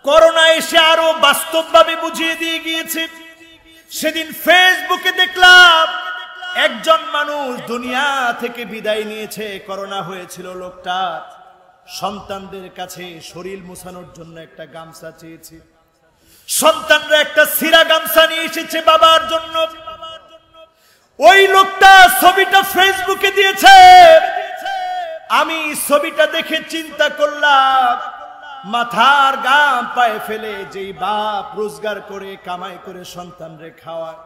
করোনা এসে আরো বাস্তবভাবে বুঝিয়ে দিয়ে গিয়েছে। সেদিন ফেসবুকে দেখলাম একজন মানুষ দুনিয়া থেকে বিদায় নিয়েছে। করোনা হয়েছিল লোকটা, সন্তানদের কাছে শরীর মোছানোর জন্য একটা গামছা চেয়েছে। সন্তানরা একটা ছিঁড়া গামছা নিয়ে এসেছে বাবার জন্য। ওই লোকটা ছবিটা ফেসবুকে দিয়েছে। আমি ছবিটা দেখে চিন্তা করলাম, মাথার ঘাম পায়ে ফেলে যেই বাপ রোজগার করে কামাই করে সন্তানরে খাওয়ায়,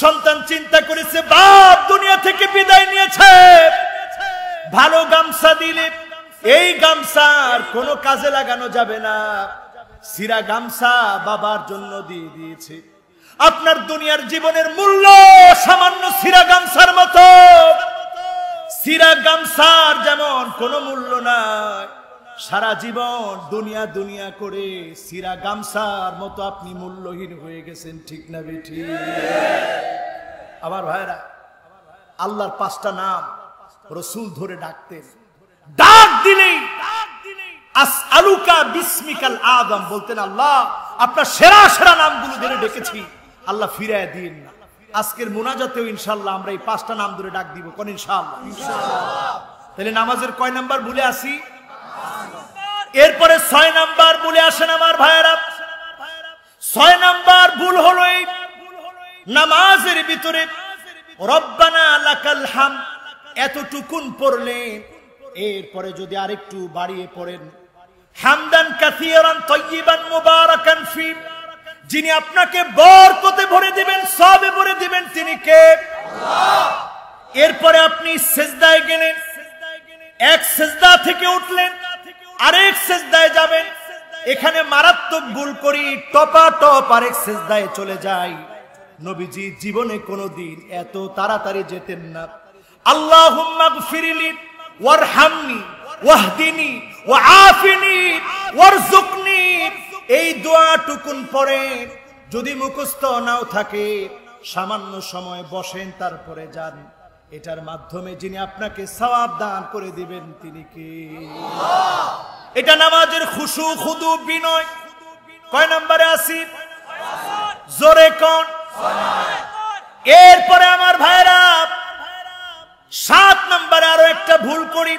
সন্তান চিন্তা করেছে বাপ দুনিয়া থেকে বিদায় নিয়েছে, ভালো গামছা দিলে এই গামছার কোনো কাজে লাগানো যাবে না, ছিঁড়া গামছা বাবার জন্য দিয়ে দিয়েছে। আপনার দুনিয়ার জীবনের মূল্য সামান্য ছিঁড়া গামছার মতো। ছিঁড়া গামছার যেমন কোনো মূল্য নাই, সারা জীবন দুনিয়া দুনিয়া করে ছিঁড়া গামছার মতো আপনি মূল্যহীন হয়ে গেছেন। ঠিক না বেঠি? আমার ভাইরা, আল্লাহর 5টা নাম রাসূল ধরে ডাকতেন। ডাক দিলেই আসআলুকা বিসমিকাল আযম বলতেন, আল্লাহ আপনার সেরা সেরা নামগুলো ধরে ডেকেছি, আল্লাহ ফিরায় দিন না। আজকের মুনাজাতেও ইনশাআল্লাহ আমরা এই 5টা নাম ধরে ডাক দিব। কোন ইনশাআল্লাহ? ইনশাআল্লাহ। তাহলে নামাজের কয় নাম্বার ভুলে আসি? এরপরে 6 নাম্বার বলে আসেন আমার ভাইরা। 6 নাম্বার ভুল হলো এই নামাজের ভিতরে রব্বানা লাকাল হাম এতটুকুন পড়লেন, এরপরে যদি আরেকটু বাড়িয়ে পড়েন হামদান কাসীরান তাইয়িবান মুবারাকান ফি, যিনি আপনাকে বরকতে ভরে দিবেন, সওয়াবে ভরে দিবেন, তিনি কে? আল্লাহ। এরপরে আপনি সিজদায় গেলেন, এক সিজদা থেকে উঠলেন, আরেক সিজদায় যাবেন, এখানে মারাত্মক ভুল করি, টপাটপ আরেক সিজদায় চলে যাই। নবীজি জীবনে কোনোদিন এত তাড়াতাড়ি যেতেন না। আল্লাহুম্মা গফিরলি ওয়ারহামনি ওয়াহদিনি ওয়াআফিনি ওয়ারযুকনি, এই দোয়াটুকুন পড়ে যদি মুখস্থ নাও থাকে সামান্য সময় বসেন, তারপরে যান। এটার মাধ্যমে যিনি আপনাকে সওয়াব দান করে দিবেন তিনি কে? আল্লাহ। এটা নামাজের খুশু খুদু বিনয়। কয় নম্বরে আসি? জোরে কোন? এরপরে আমার ভাইরা 7 নম্বরে আরো একটা ভুল করি।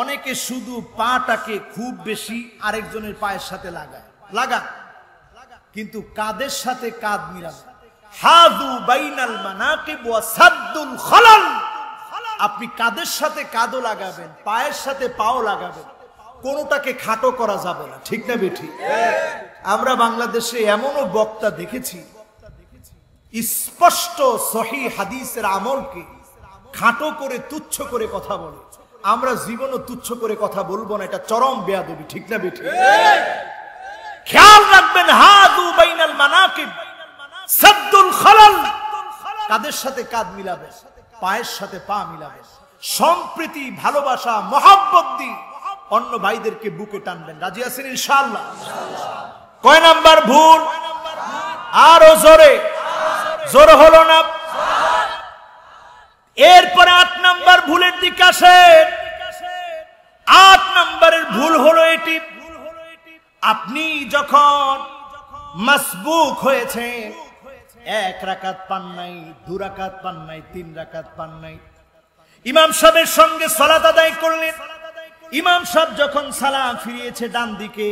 অনেকে শুধু পাটাকে খুব বেশি আরেকজনের পায়ের সাথে লাগায়, কিন্তু কাদের সাথে কাঁধ মিলাবে। হাযু বাইনাল মানাকিব ওয়া সাদ্দুল খালাল, আপনি কাদের সাথে কাঁধও লাগাবেন, পায়ের সাথে পাও লাগাবেন, কোনোটাকে খাটো করা যাবে না। ঠিক না বেঠি? আমরা বাংলাদেশে এমনও বক্তা দেখেছি স্পষ্ট সহিহ হাদিসের আমলকে খাটো করে তুচ্ছ করে কথা বলে। আমরা জীবনও তুচ্ছ করে কথা বলবো না, এটা চরম বেয়াদবি। ঠিক না বেঠি? খেয়াল রাখবেন, হাযু বাইনাল মানাকিব সাদ্দুল খালাল, কাদের সাথে কাঁধ মিলাবে, পায়ের সাথে পা মিলাবে, সম্প্রীতি ভালোবাসা মহব্বত দিয়ে অন্য ভাইদেরকে বুকে টানবেন। রাজি আছেন ইনশাআল্লাহ? কয় নাম্বার ভুল? আরো জোরে, জোর হলো না। এরপরে 8 নাম্বার ভুলের দিকে আসেন। 8 নাম্বারের ভুল হলো এটি, আপনি যখন মাসবুক হয়েছেন, 1 রাকাত পান নাই, 2 রাকাত পান নাই, 3 রাকাত পান নাই, ইমাম সাহেবের সঙ্গে সালাত আদায় করলেন। ইমাম সাহেব যখন সালাম ফিরিয়েছে ডান দিকে,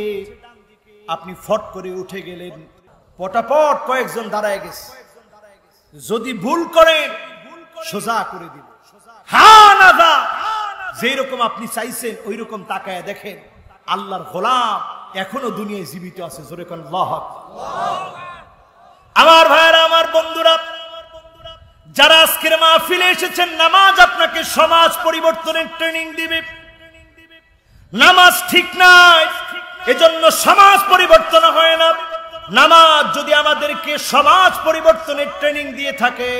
আপনি ফট করে উঠে গেলেন, পটাপট কয়েকজন দাঁড়ায় গেছে। যদি ভুল করেন সোজা করে দিল, হ্যাঁ না যা, যেরকম আপনি চাইছেন ওই রকম তাকায় দেখেন আল্লাহর গোলাম এখনো দুনিয়ায় জীবিত আছে। জোরে কোন আল্লাহু আকবার। আমার ভাইরা, আমার বন্ধুরা, যারা আজকের মাহফিলে এসেছেন, নামাজ আপনাকে সমাজ পরিবর্তনের ট্রেনিং দিবে। নামাজ ঠিক নাই, এজন্য সমাজ পরিবর্তন হয় না। নামাজ যদি আমাদেরকে সমাজ পরিবর্তনের ট্রেনিং দিয়ে থাকে,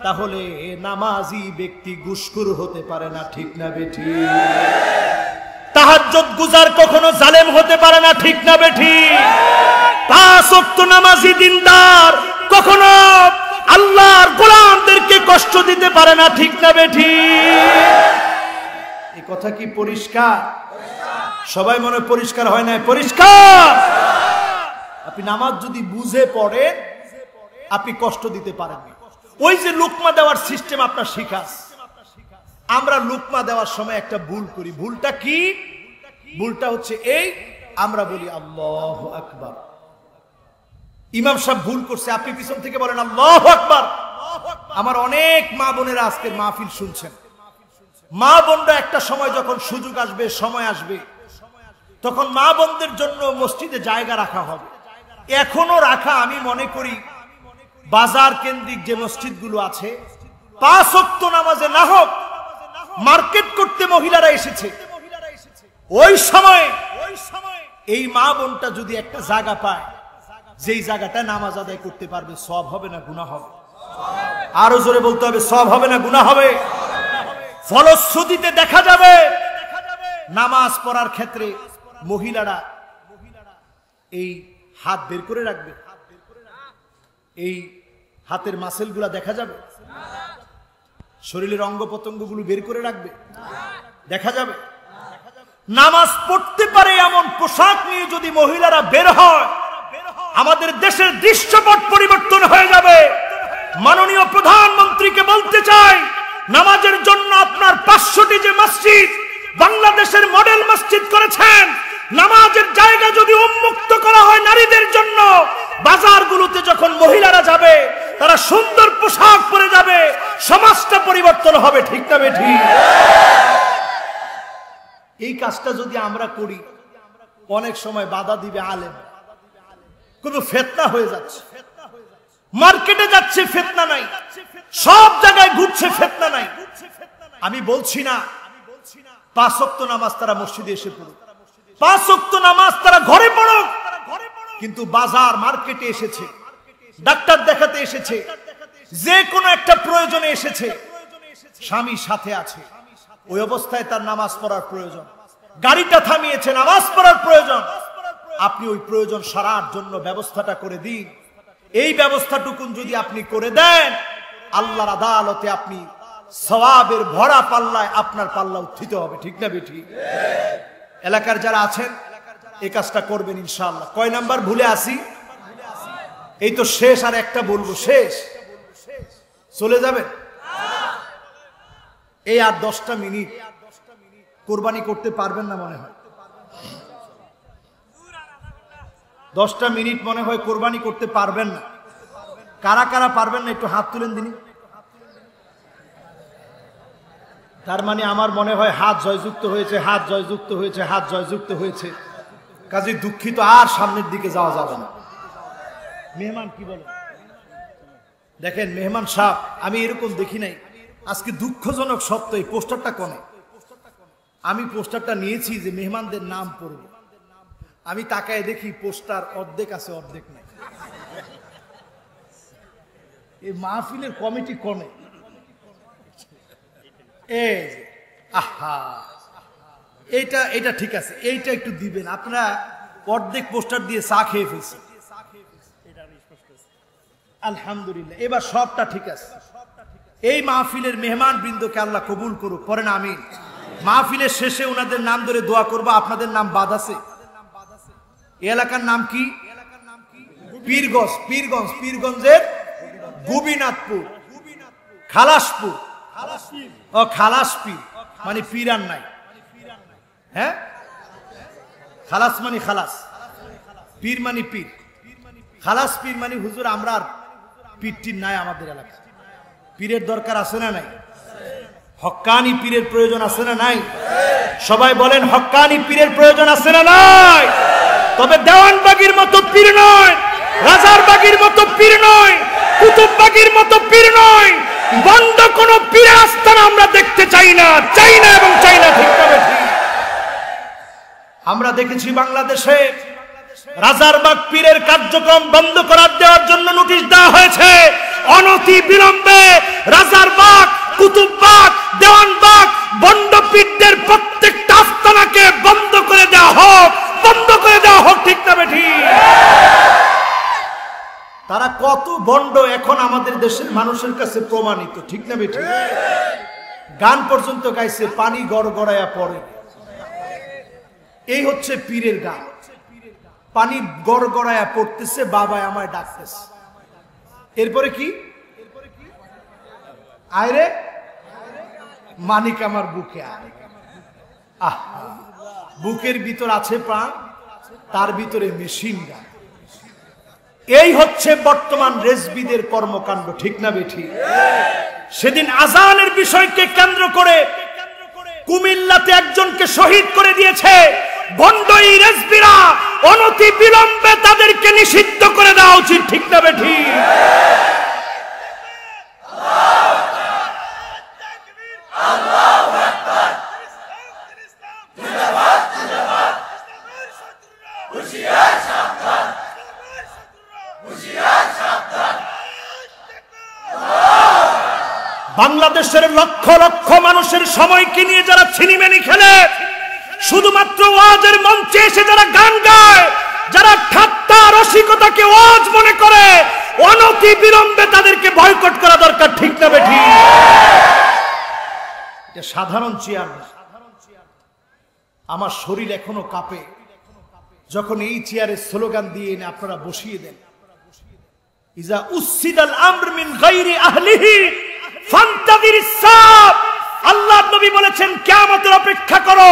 তাহলে নামাজি ব্যক্তি ঘুষখোর হতে পারে না, ঠিক না বেঠি? তাহাজ্জুদ গুজার কখনো জালেম হতে পারে না, ঠিক না বেঠি? পাঁচ ওয়াক্ত নামাজি দিনদার কখনো আল্লাহর গোলামদেরকে কষ্ট দিতে পারে না, ঠিক না বেঠি? এই কথা কি পরিষ্কার? সবাই মনে পরিষ্কার হয় না? পরিষ্কার। আপনি নামাজ যদি বুঝে পড়েন, আপনি কষ্ট দিতে পারেন না। ওই যে লুকমা দেওয়ার সিস্টেম আপনার শিখাস, আমরা লুকমা দেওয়ার সময় একটা ভুল করি। ভুলটা কি? ভুলটা হচ্ছে এই, আমরা বলি আল্লাহু আকবার। ইমাম সাহেব ভুল করছে, আপনি পিছন থেকে বলেন আল্লাহু আকবার। আমার অনেক মা বোনেরা আজকের মাহফিল শুনছেন। মা বোনরা একটা সময় যখন সুযোগ আসবে, সময় আসবে, তখন মা বোনদের জন্য মসজিদে জায়গা রাখা হবে। এখনো রাখা, আমি মনে করি বাজার কেন্দ্রিক যে মসজিদগুলো আছে, পাঁচ ওয়াক্ত নামাজে না হোক, মার্কেট করতে মহিলারা এসেছে, ওই সময় এই মা বোনটা যদি একটা জায়গা পায়, যেই জায়গাটা নামাজ আদায় করতে পারবে, সওয়াব হবে না গুনাহ হবে? আরো জোরে বলতে হবে, সওয়াব হবে না গুনাহ হবে? ফলশ্রুতিতে দেখা যাবে নামাজ পড়ার ক্ষেত্রে মহিলারা এই হাত বের করে রাখবে, এই হাতের মাসেলগুলা দেখা যাবে, শরীরের অঙ্গ প্রত্যঙ্গগুলো বের করে রাখবে, দেখা যাবে। নামাজ পড়তে পারে এমন পোশাক নিয়ে যদি মহিলারা বের হয়, আমাদের দেশের দৃশ্যপট পরিবর্তন হয়ে যাবে। মাননীয় প্রধানমন্ত্রীকে বলতে চাই, নামাজের জন্য আপনার 500টি যে মসজিদ বাংলাদেশের মডেল মসজিদ করেছেন, নামাজের জায়গা যদি উন্মুক্ত করা হয় নারীদের জন্য, বাজারগুলোতে যখন মহিলারা যাবে তারা সুন্দর পোশাক পরে যাবে, সমাজটা পরিবর্তন হবে, ঠিক না বেঠিক? এই কাজটা যদি আমরা করি, অনেক সময় বাধা দিবে আলেম, কোনো ফিতনা হয়ে যাচ্ছে, মার্কেটে যাচ্ছে ফিতনা নাই, সব জায়গায় ঘুরছে ফিতনা নাই। আমি বলছি না 5 ওয়াক্ত নামাজ তারা মসজিদে এসে পড়ুক, 5 ওয়াক্ত নামাজ তারা ঘরে পড়ুক, কিন্তু বাজার মার্কেটে এসেছে, ডাক্তার দেখাতে এসেছে, যে কোনো একটা প্রয়োজনে এসেছে, স্বামী সাথে আছে, ওই অবস্থায় তার নামাজ পড়ার প্রয়োজন। গাড়িটা থামিয়েছে, নামাজ পড়ার প্রয়োজন, আপনি ওই প্রয়োজন সারার জন্য ব্যবস্থাটা করে দিন। এই ব্যবস্থাটুকুন যদি আপনি করে দেন, আল্লাহর আদালতে আপনি সওয়াবের ভরা পাল্লায় আপনার পাল্লা উত্থিত হবে, ঠিক না বেঠি? এলাকার যারা আছেন এই কাজটা করবেন ইনশাআল্লাহ। কয় নাম্বার ভুলে আসি? এই তো শেষ, আর একটা বলবো, শেষ। চলে যাবেন এই আর 10টা মিনিট। কোরবানি করতে পারবেন না মনে হয়, 10টা মিনিট মনে হয় কোরবানি করতে পারবেন না। কারা কারা পারবেন না একটু হাত তুলেন দিনি। তার মানে আমার মনে হয় হাত জয়যুক্ত হয়েছে, হাত জয়যুক্ত হয়েছে, হাত জয়যুক্ত হয়েছে। কাজে দুঃখিত, আর সামনের দিকে যাওয়া যাবে না। মেহমান কি বলে দেখেন, মেহমান সাহেব আমি এরকম দেখি নাই। আজকে দুঃখজনক সত্য, এই পোস্টারটা কোনে? আমি পোস্টারটা নিয়েছি যে মেহমানদের নাম পড়বে, আমি তাকায় দেখি পোস্টার অর্ধেক আছে, অর্ধেক নাই। এই মাহফিলের কমিটি কোনে? এই যে আহা, এইটা ঠিক আছে, এইটা একটু দিবেন। আপনারা অর্ধেক পোস্টার দিয়ে চা খেয়ে ফেলছেন, আলহামদুলিল্লাহ। এবার সবটা ঠিক আছে। এই মাহফিলের মেহমান বৃন্দকে আল্লাহ কবুল করুক, পড়েন আমিন। মাহফিলের শেষে ওনাদের নাম ধরে দোয়া করবো। আপনাদের নাম বাদ আছে? এই এলাকার নাম কি? পীরগঞ্জ। পীরগঞ্জের গোবিনাথপুর, খালাসপুর, ও খালাস পীর মানে পীর আর নাই। হ্যাঁ, খালাস মানে খালাস, পীর মানে পীর। খালাস পীর মানে হুজুর আমরা আর পীর টির নাই আমাদের এলাকায়। পীরের দরকার আছে না নাই? হক্কানি পীরের প্রয়োজন আছে না নাই? সবাই বলেন হক্কানি পীরের প্রয়োজন আছে না নাই? তবে দেওয়ানবাগির মতো পীর নয়, রাজারবাগির মতো পীর নয়, কুতুববাগির মতো পীর নয়। বন্ধ কোন পীরের আস্থান আমরা দেখতে চাই না, চাই না এবং চাই না। ঠিক তবে ঠিক আমরা দেখেছি বাংলাদেশে রাজারবাগ পীরের কার্যক্রম বন্ধ করার দেওয়ার জন্য নোটিশ দেওয়া হয়েছে। অনতি বিলম্বে রাজারবাগ, কুতুববাগ, দেওয়ানবাগ বন্ড পীরদের প্রত্যেকটা আস্তানাকে বন্ধ করে দেওয়া হোক, বন্ধ করে দেওয়া হোক। ঠিক না বেঠি? তারা কত বন্ড এখন আমাদের দেশের মানুষের কাছে প্রমাণিত। ঠিক না বেঠি? গান পর্যন্ত গাইছে, পানি গড়গড়ায়া পড়ে। এই হচ্ছে পীরের গান। পানি গড়গড়ায়া পড়তেছে, বাবায় আমায় ডাকতেছে। এরপরে কি? আয়রে মানিক আমার বুকে আয়। আহ, বুকের ভিতর আছে প্রাণ, তার ভিতরে মেশিন গান। এই হচ্ছে বর্তমান রেজবিদের কর্মকাণ্ড। ঠিক না বেঠি? সেদিন আজানের বিষয়কে কেন্দ্র করে কুমিল্লাতে একজনকে শহীদ করে দিয়েছে বন্ডই রেজবিরা। অনতি বিলম্বে তাদেরকে নিষিদ্ধ করে দেওয়া উচিত। ঠিক না বেঠি? বাংলাদেশের লক্ষ লক্ষ মানুষের সময়কে নিয়ে যারা ছিনিমিনি খেলে, শুধুমাত্র ওয়াজের মঞ্চে এসে যারা গান গায়, যারা ঠাট্টা রসিকতাকে ওয়াজ মনে করে, অনতি বিলম্বে তাদেরকে বয়কট করা দরকার। ঠিক না বেঠি? এটা সাধারণ চেয়ার না। আমার শরীর এখনো কাঁপে যখন এই চেয়ারে স্লোগান দিয়ে এনে আপনারা বসিয়ে দেন, ইজা উসিদাল আমর মিন গায়রি আহলিহি ফান্তাযিরিস সাব। আল্লাহর নবী বলেছেন কিয়ামতের অপেক্ষা করো।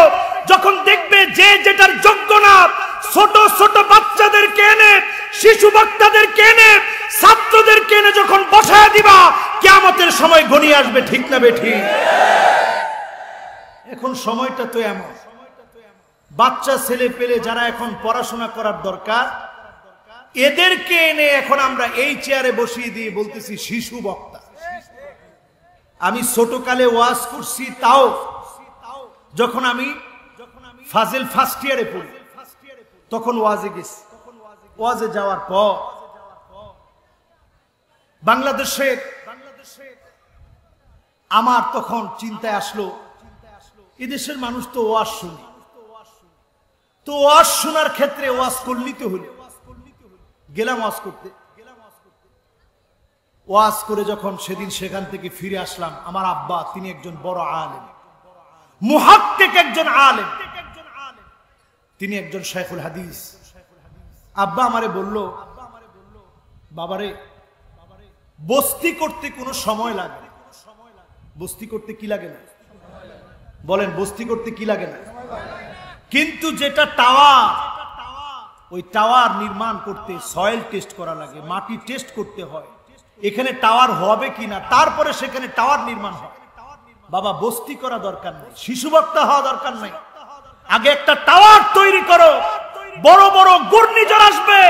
যখন দেখবে যে যেটার যোগ্য না, ছোট ছোট বাচ্চাদেরকে এনে, শিশু বক্তাদেরকে এনে, ছাত্রদেরকে এনে যখন বসায় দিবা, কিয়ামতের সময় ঘনিয়ে আসবে। ঠিক না বেঠি? এখন সময়টা তো এমন, বাচ্চা ছেলে পেলে যারা এখন পড়াশোনা করার দরকার, এদেরকে এনে এখন আমরা এই চেয়ারে বসিয়ে দিয়ে বলতেছি শিশু বক্তা। আমি ছোটকালে ওয়াজ করছি, তাও যখন আমি ফাজিল ফার্স্ট ইয়ারে পড়ি তখন ওয়াজে গেছি। ওয়াজে যাওয়ার পর বাংলাদেশের আমার তখন চিন্তায় আসলো, এদেশের মানুষ তো ওয়াজ শুনে, তো ওয়াজ শোনার ক্ষেত্রে ওয়াজ করলি তো হলো। গেলাম ওয়াজ করতে। ওয়াজ করে যখন সেদিন সেখান থেকে ফিরে আসলাম, আমার আব্বা তিনি একজন বড় আলেম, মুহাক্কিক একজন আলেম, তিনি একজন শাইখুল হাদিস। আব্বা আমারে বলল, বাবারে বস্তি করতে কোনো সময় লাগে? বস্তি করতে কি লাগে না? বলেন, বস্তি করতে কি লাগে না? কিন্তু যেটা টাওয়ার, ওই টাওয়ার নির্মাণ করতে সয়েল টেস্ট করা লাগে, মাটি টেস্ট করতে হয়, এখানে টাওয়ার হবে কিনা, তারপরে সেখানে টাওয়ার নির্মাণ হয়। বাবা, বস্তি করা দরকার নেই, শিশু বক্তা হওয়া দরকার নেই। আগে একটা টাওয়ার তৈরি করো। বড় বড় ঘূর্ণিঝড় আসবে,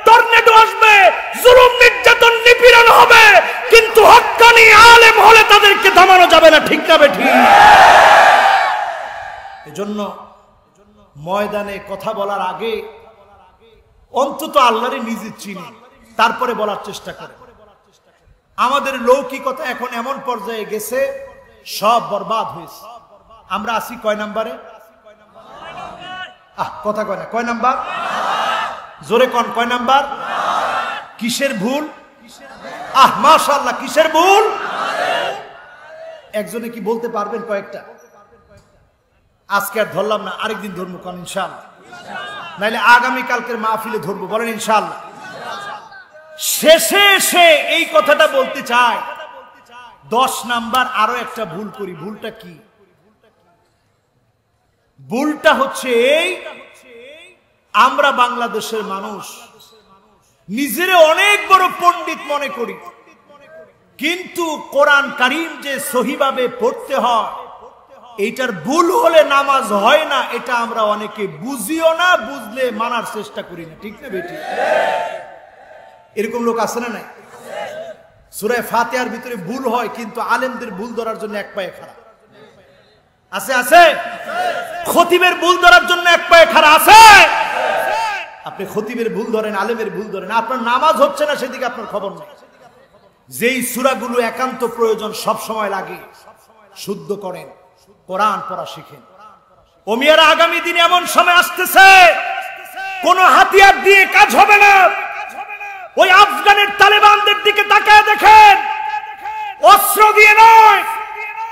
টর্নেডো আসবে, জুলুম নির্যাতন নিপীড়ন হবে, কিন্তু হক্কানি আলেম হলে তাদেরকে থামানো যাবে না। ঠিক না বেঠিক? এজন্য ময়দানে কথা বলার আগে অন্তত আল্লাহরে নিজে চিনি, তারপরে বলার চেষ্টা করে। আমাদের লৌকিকতা এখন এমন পর্যায়ে গেছে, সব বরবাদ হয়েছে। আমরা আছি কয় নাম্বারে? কথা কয় না, কয় নাম্বার? জোরে কোন, কয় নাম্বার? কিসের ভুল? মাশাআল্লাহ, কিসের ভুল? একজনে কি বলতে পারবেন কয়েকটা? আজকে আর ধরলাম না, আরেকদিন ধরবো কোন ইনশাআল্লাহ, নাইলে আগামী কালকের মাহফিলে ধরবো। বলেন ইনশাআল্লাহ। শেষে এসে এই কথাটা বলতে চাই, 10 নাম্বার আরো একটা ভুল করি। ভুলটা কি? ভুলটা হচ্ছে এই, আমরা বাংলাদেশের মানুষ নিজেরে অনেক বড় পণ্ডিত মনে করি, কিন্তু কোরআন কারীম যে সহিভাবে পড়তে হয় এইটার ভুল হলে নামাজ হয় না, এটা আমরা অনেকে বুঝিও না, বুঝলে মানার চেষ্টা করি না। ঠিক না বেটি? এরকম লোক আছে না নাই? সূরা ফাতিহার ভিতরে ভুল হয়, কিন্তু আলেমদের ভুল ধরার জন্য এক পায়ে খাড়া আছে। আছে খতিবের ভুল ধরার জন্য এক পায়ে খাড়া আছে। আপনি খতিবের ভুল ধরেন, আলেমের ভুল ধরেন, আপনার নামাজ হচ্ছে না সেদিকে আপনার খবর নেই। যেই সূরাগুলো একান্ত প্রয়োজন, সব সময় লাগে, শুদ্ধ করেন, কোরআন পড়া শিখেন। ও মিয়ারা, আগামী দিনে এমন সময় আসতেছে কোন হাতিয়ার দিয়ে কাজ হবে না। ওই আফগানের তালেবানদের দিকে তাকায় দেখেন, অস্ত্র দিয়ে নয়,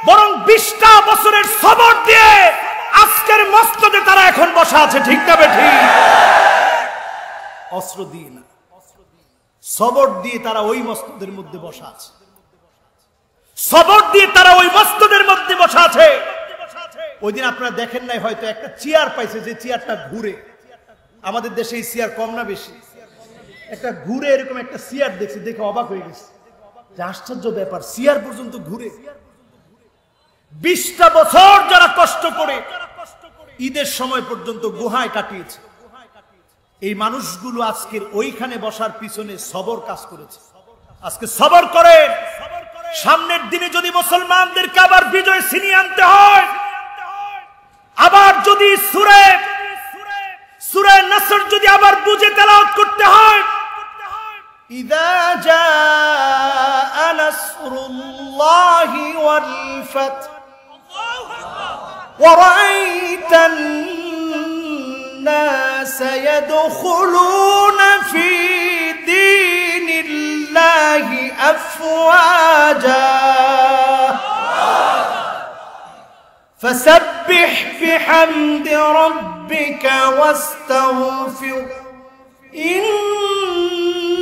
বরং 20টা বছরের সবর দিয়ে আজকের মসনদে তারা এখন বসা আছে। ঠিক না বেঠি? অস্ত্র দিয়ে না, সবর দিয়ে তারা ওই মসনদের মধ্যে বসা আছে। সবর দিয়ে তারা ওই মসনদের মধ্যে বসা আছে। ওই দিন আপনারা দেখেন নাই হয়তো, একটা চেয়ার পাইছে, যে চেয়ারটা ঘুরে। আমাদের দেশে এই চেয়ার কম না বেশি? একটা ঘুরে এরকম একটা চেয়ার দেখছি, দেখে অবাক হয়ে গেছে, যে আশ্চর্য ব্যাপার, চেয়ার পর্যন্ত ঘুরে। 20টা বছর যারা কষ্ট করে ঈদের সময় পর্যন্ত গুহায় কাটিয়েছে, এই মানুষগুলো আজকের ওইখানে বসার পিছনে সবর কাজ করেছে। আজকে সবর করেন। সামনের দিনে যদি মুসলমানদেরকে আবার বিজয় ছিনিয়ে আনতে হয়, আবার যদি সূরা নাসর যদি আবার বুঝে তেলাওয়াত করতে হয়, ইযা জাআ নাসরুল্লাহি ওয়াল ফাত ওয়া রাআইতান الناس يدخلون في دين الله أفواجا فسبح بحمد ربك واستغفر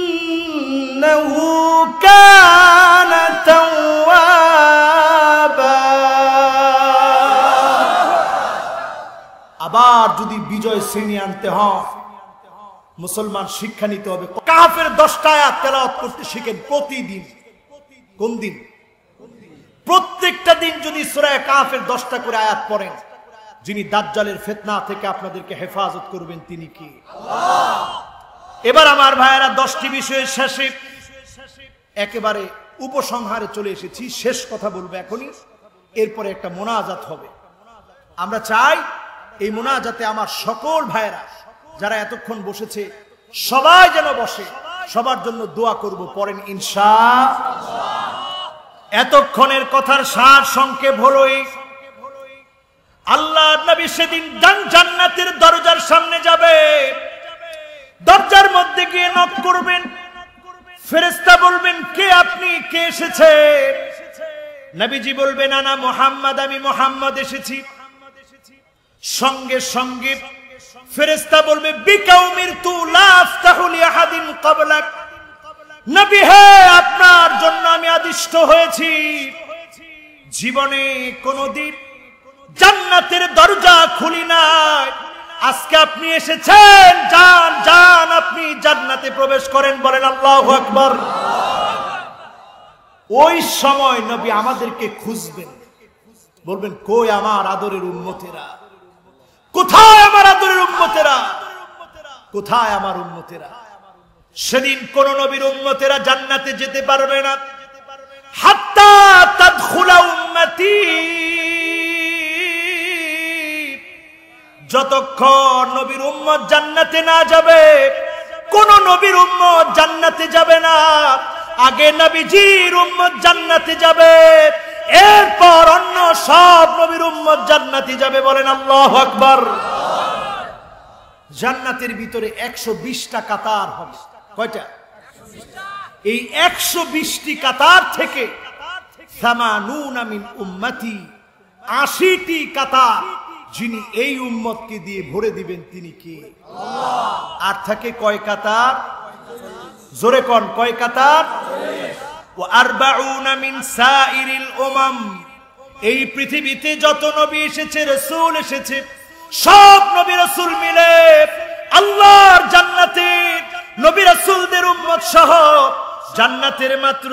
إنه كان توابا। আবার যদি বিজয় ছিনিয়ে আনতে হয়, মুসলমান শিক্ষা নিতে হবে। কাহফের 10টা আয়াত তেলাওয়াত করতে শিখেন প্রতিদিন। কোন দিন? প্রত্যেকটা দিন যদি সূরা কাহফের 10টা করে আয়াত পড়েন, যিনি দাজ্জালের ফিতনা থেকে আপনাদেরকে হেফাজত করবেন তিনি কি? আল্লাহ। এবার আমার ভাইয়েরা, 10টি বিষয়ের শেষে একেবারে উপসংহারে চলে এসেছি। শেষ কথা বলবো এখনই, এরপরে একটা মোনাজাত হবে। আমরা চাই এই মোনাজাতে আমার সকল ভাইয়েরা যারা এতক্ষণ বসেছে সবাই যেন বসে, সবার জন্য দোয়া করব। পড়েন ইনশাআল্লাহ। এতক্ষণের কথার সার সংক্ষেপ হলো এই, আল্লাহর নবী সেদিন জান্নাতের দরজার সামনে যাবে, দরজার মধ্যে গিয়ে নক করবেন, ফেরেশতা বলবেন কে আপনি, কে এসেছে? নবীজি বলবেন আনা মুহাম্মদ, আমি মুহাম্মদ এসেছি। সঙ্গে সঙ্গে ফেরেশতা বলবে বিকা উমিরতু লা আফতাহু লিআহাদিন ক্বাবলাক, নবী হে আপনার জন্য আমি আদিষ্ট হয়েছি, জীবনে কোনদিন জান্নাতের দরজা খুলি নাই, আজকে আপনি এসেছেন, যান যান আপনি জান্নাতে প্রবেশ করেন। বলেন আল্লাহু আকবার। ওই সময় নবী আমাদেরকে খুঁজবেন, বলবেন কই আমার আদরের উম্মতেরা, কোথায় আমার আদরের উম্মতেরা, কোথায় আমার উম্মতেরা? সেদিন কোন নবীর উম্মতেরা জান্নাতে যেতে পারবে না হাত্তা তাদখুলা উম্মতি, যতক্ষণ নবীর উম্মত জান্নাতে না যাবে কোন নবীর উম্মত জান্নাতে যাবে না। আগে নবীজির উম্মত জান্নাতে যাবে, এরপর অন্য সব নবীর উম্মত জান্নাতে যাবে। বলেন আল্লাহু আকবার। জান্নাতের ভিতরে 120টা কাতার হবে। কয়টা? এই 120টি কাতার থেকে 80 মিন উম্মতি, 80টি কাতার যিনি এই উম্মতকে দিয়ে ভরে দিবেন তিনি কি? আল্লাহ। আর থাকে কয় কাতার? জোরে কোন, কয় কাতার? ওয়া আরবাউনা মিন সাইরিল উমাম। এই পৃথিবীতে যত নবী এসেছে, রাসূল এসেছে, সব নবী রাসূল মিলে আল্লাহর জান্নাতে নবী রাসূলদের উম্মত সহ জান্নাতের মাত্র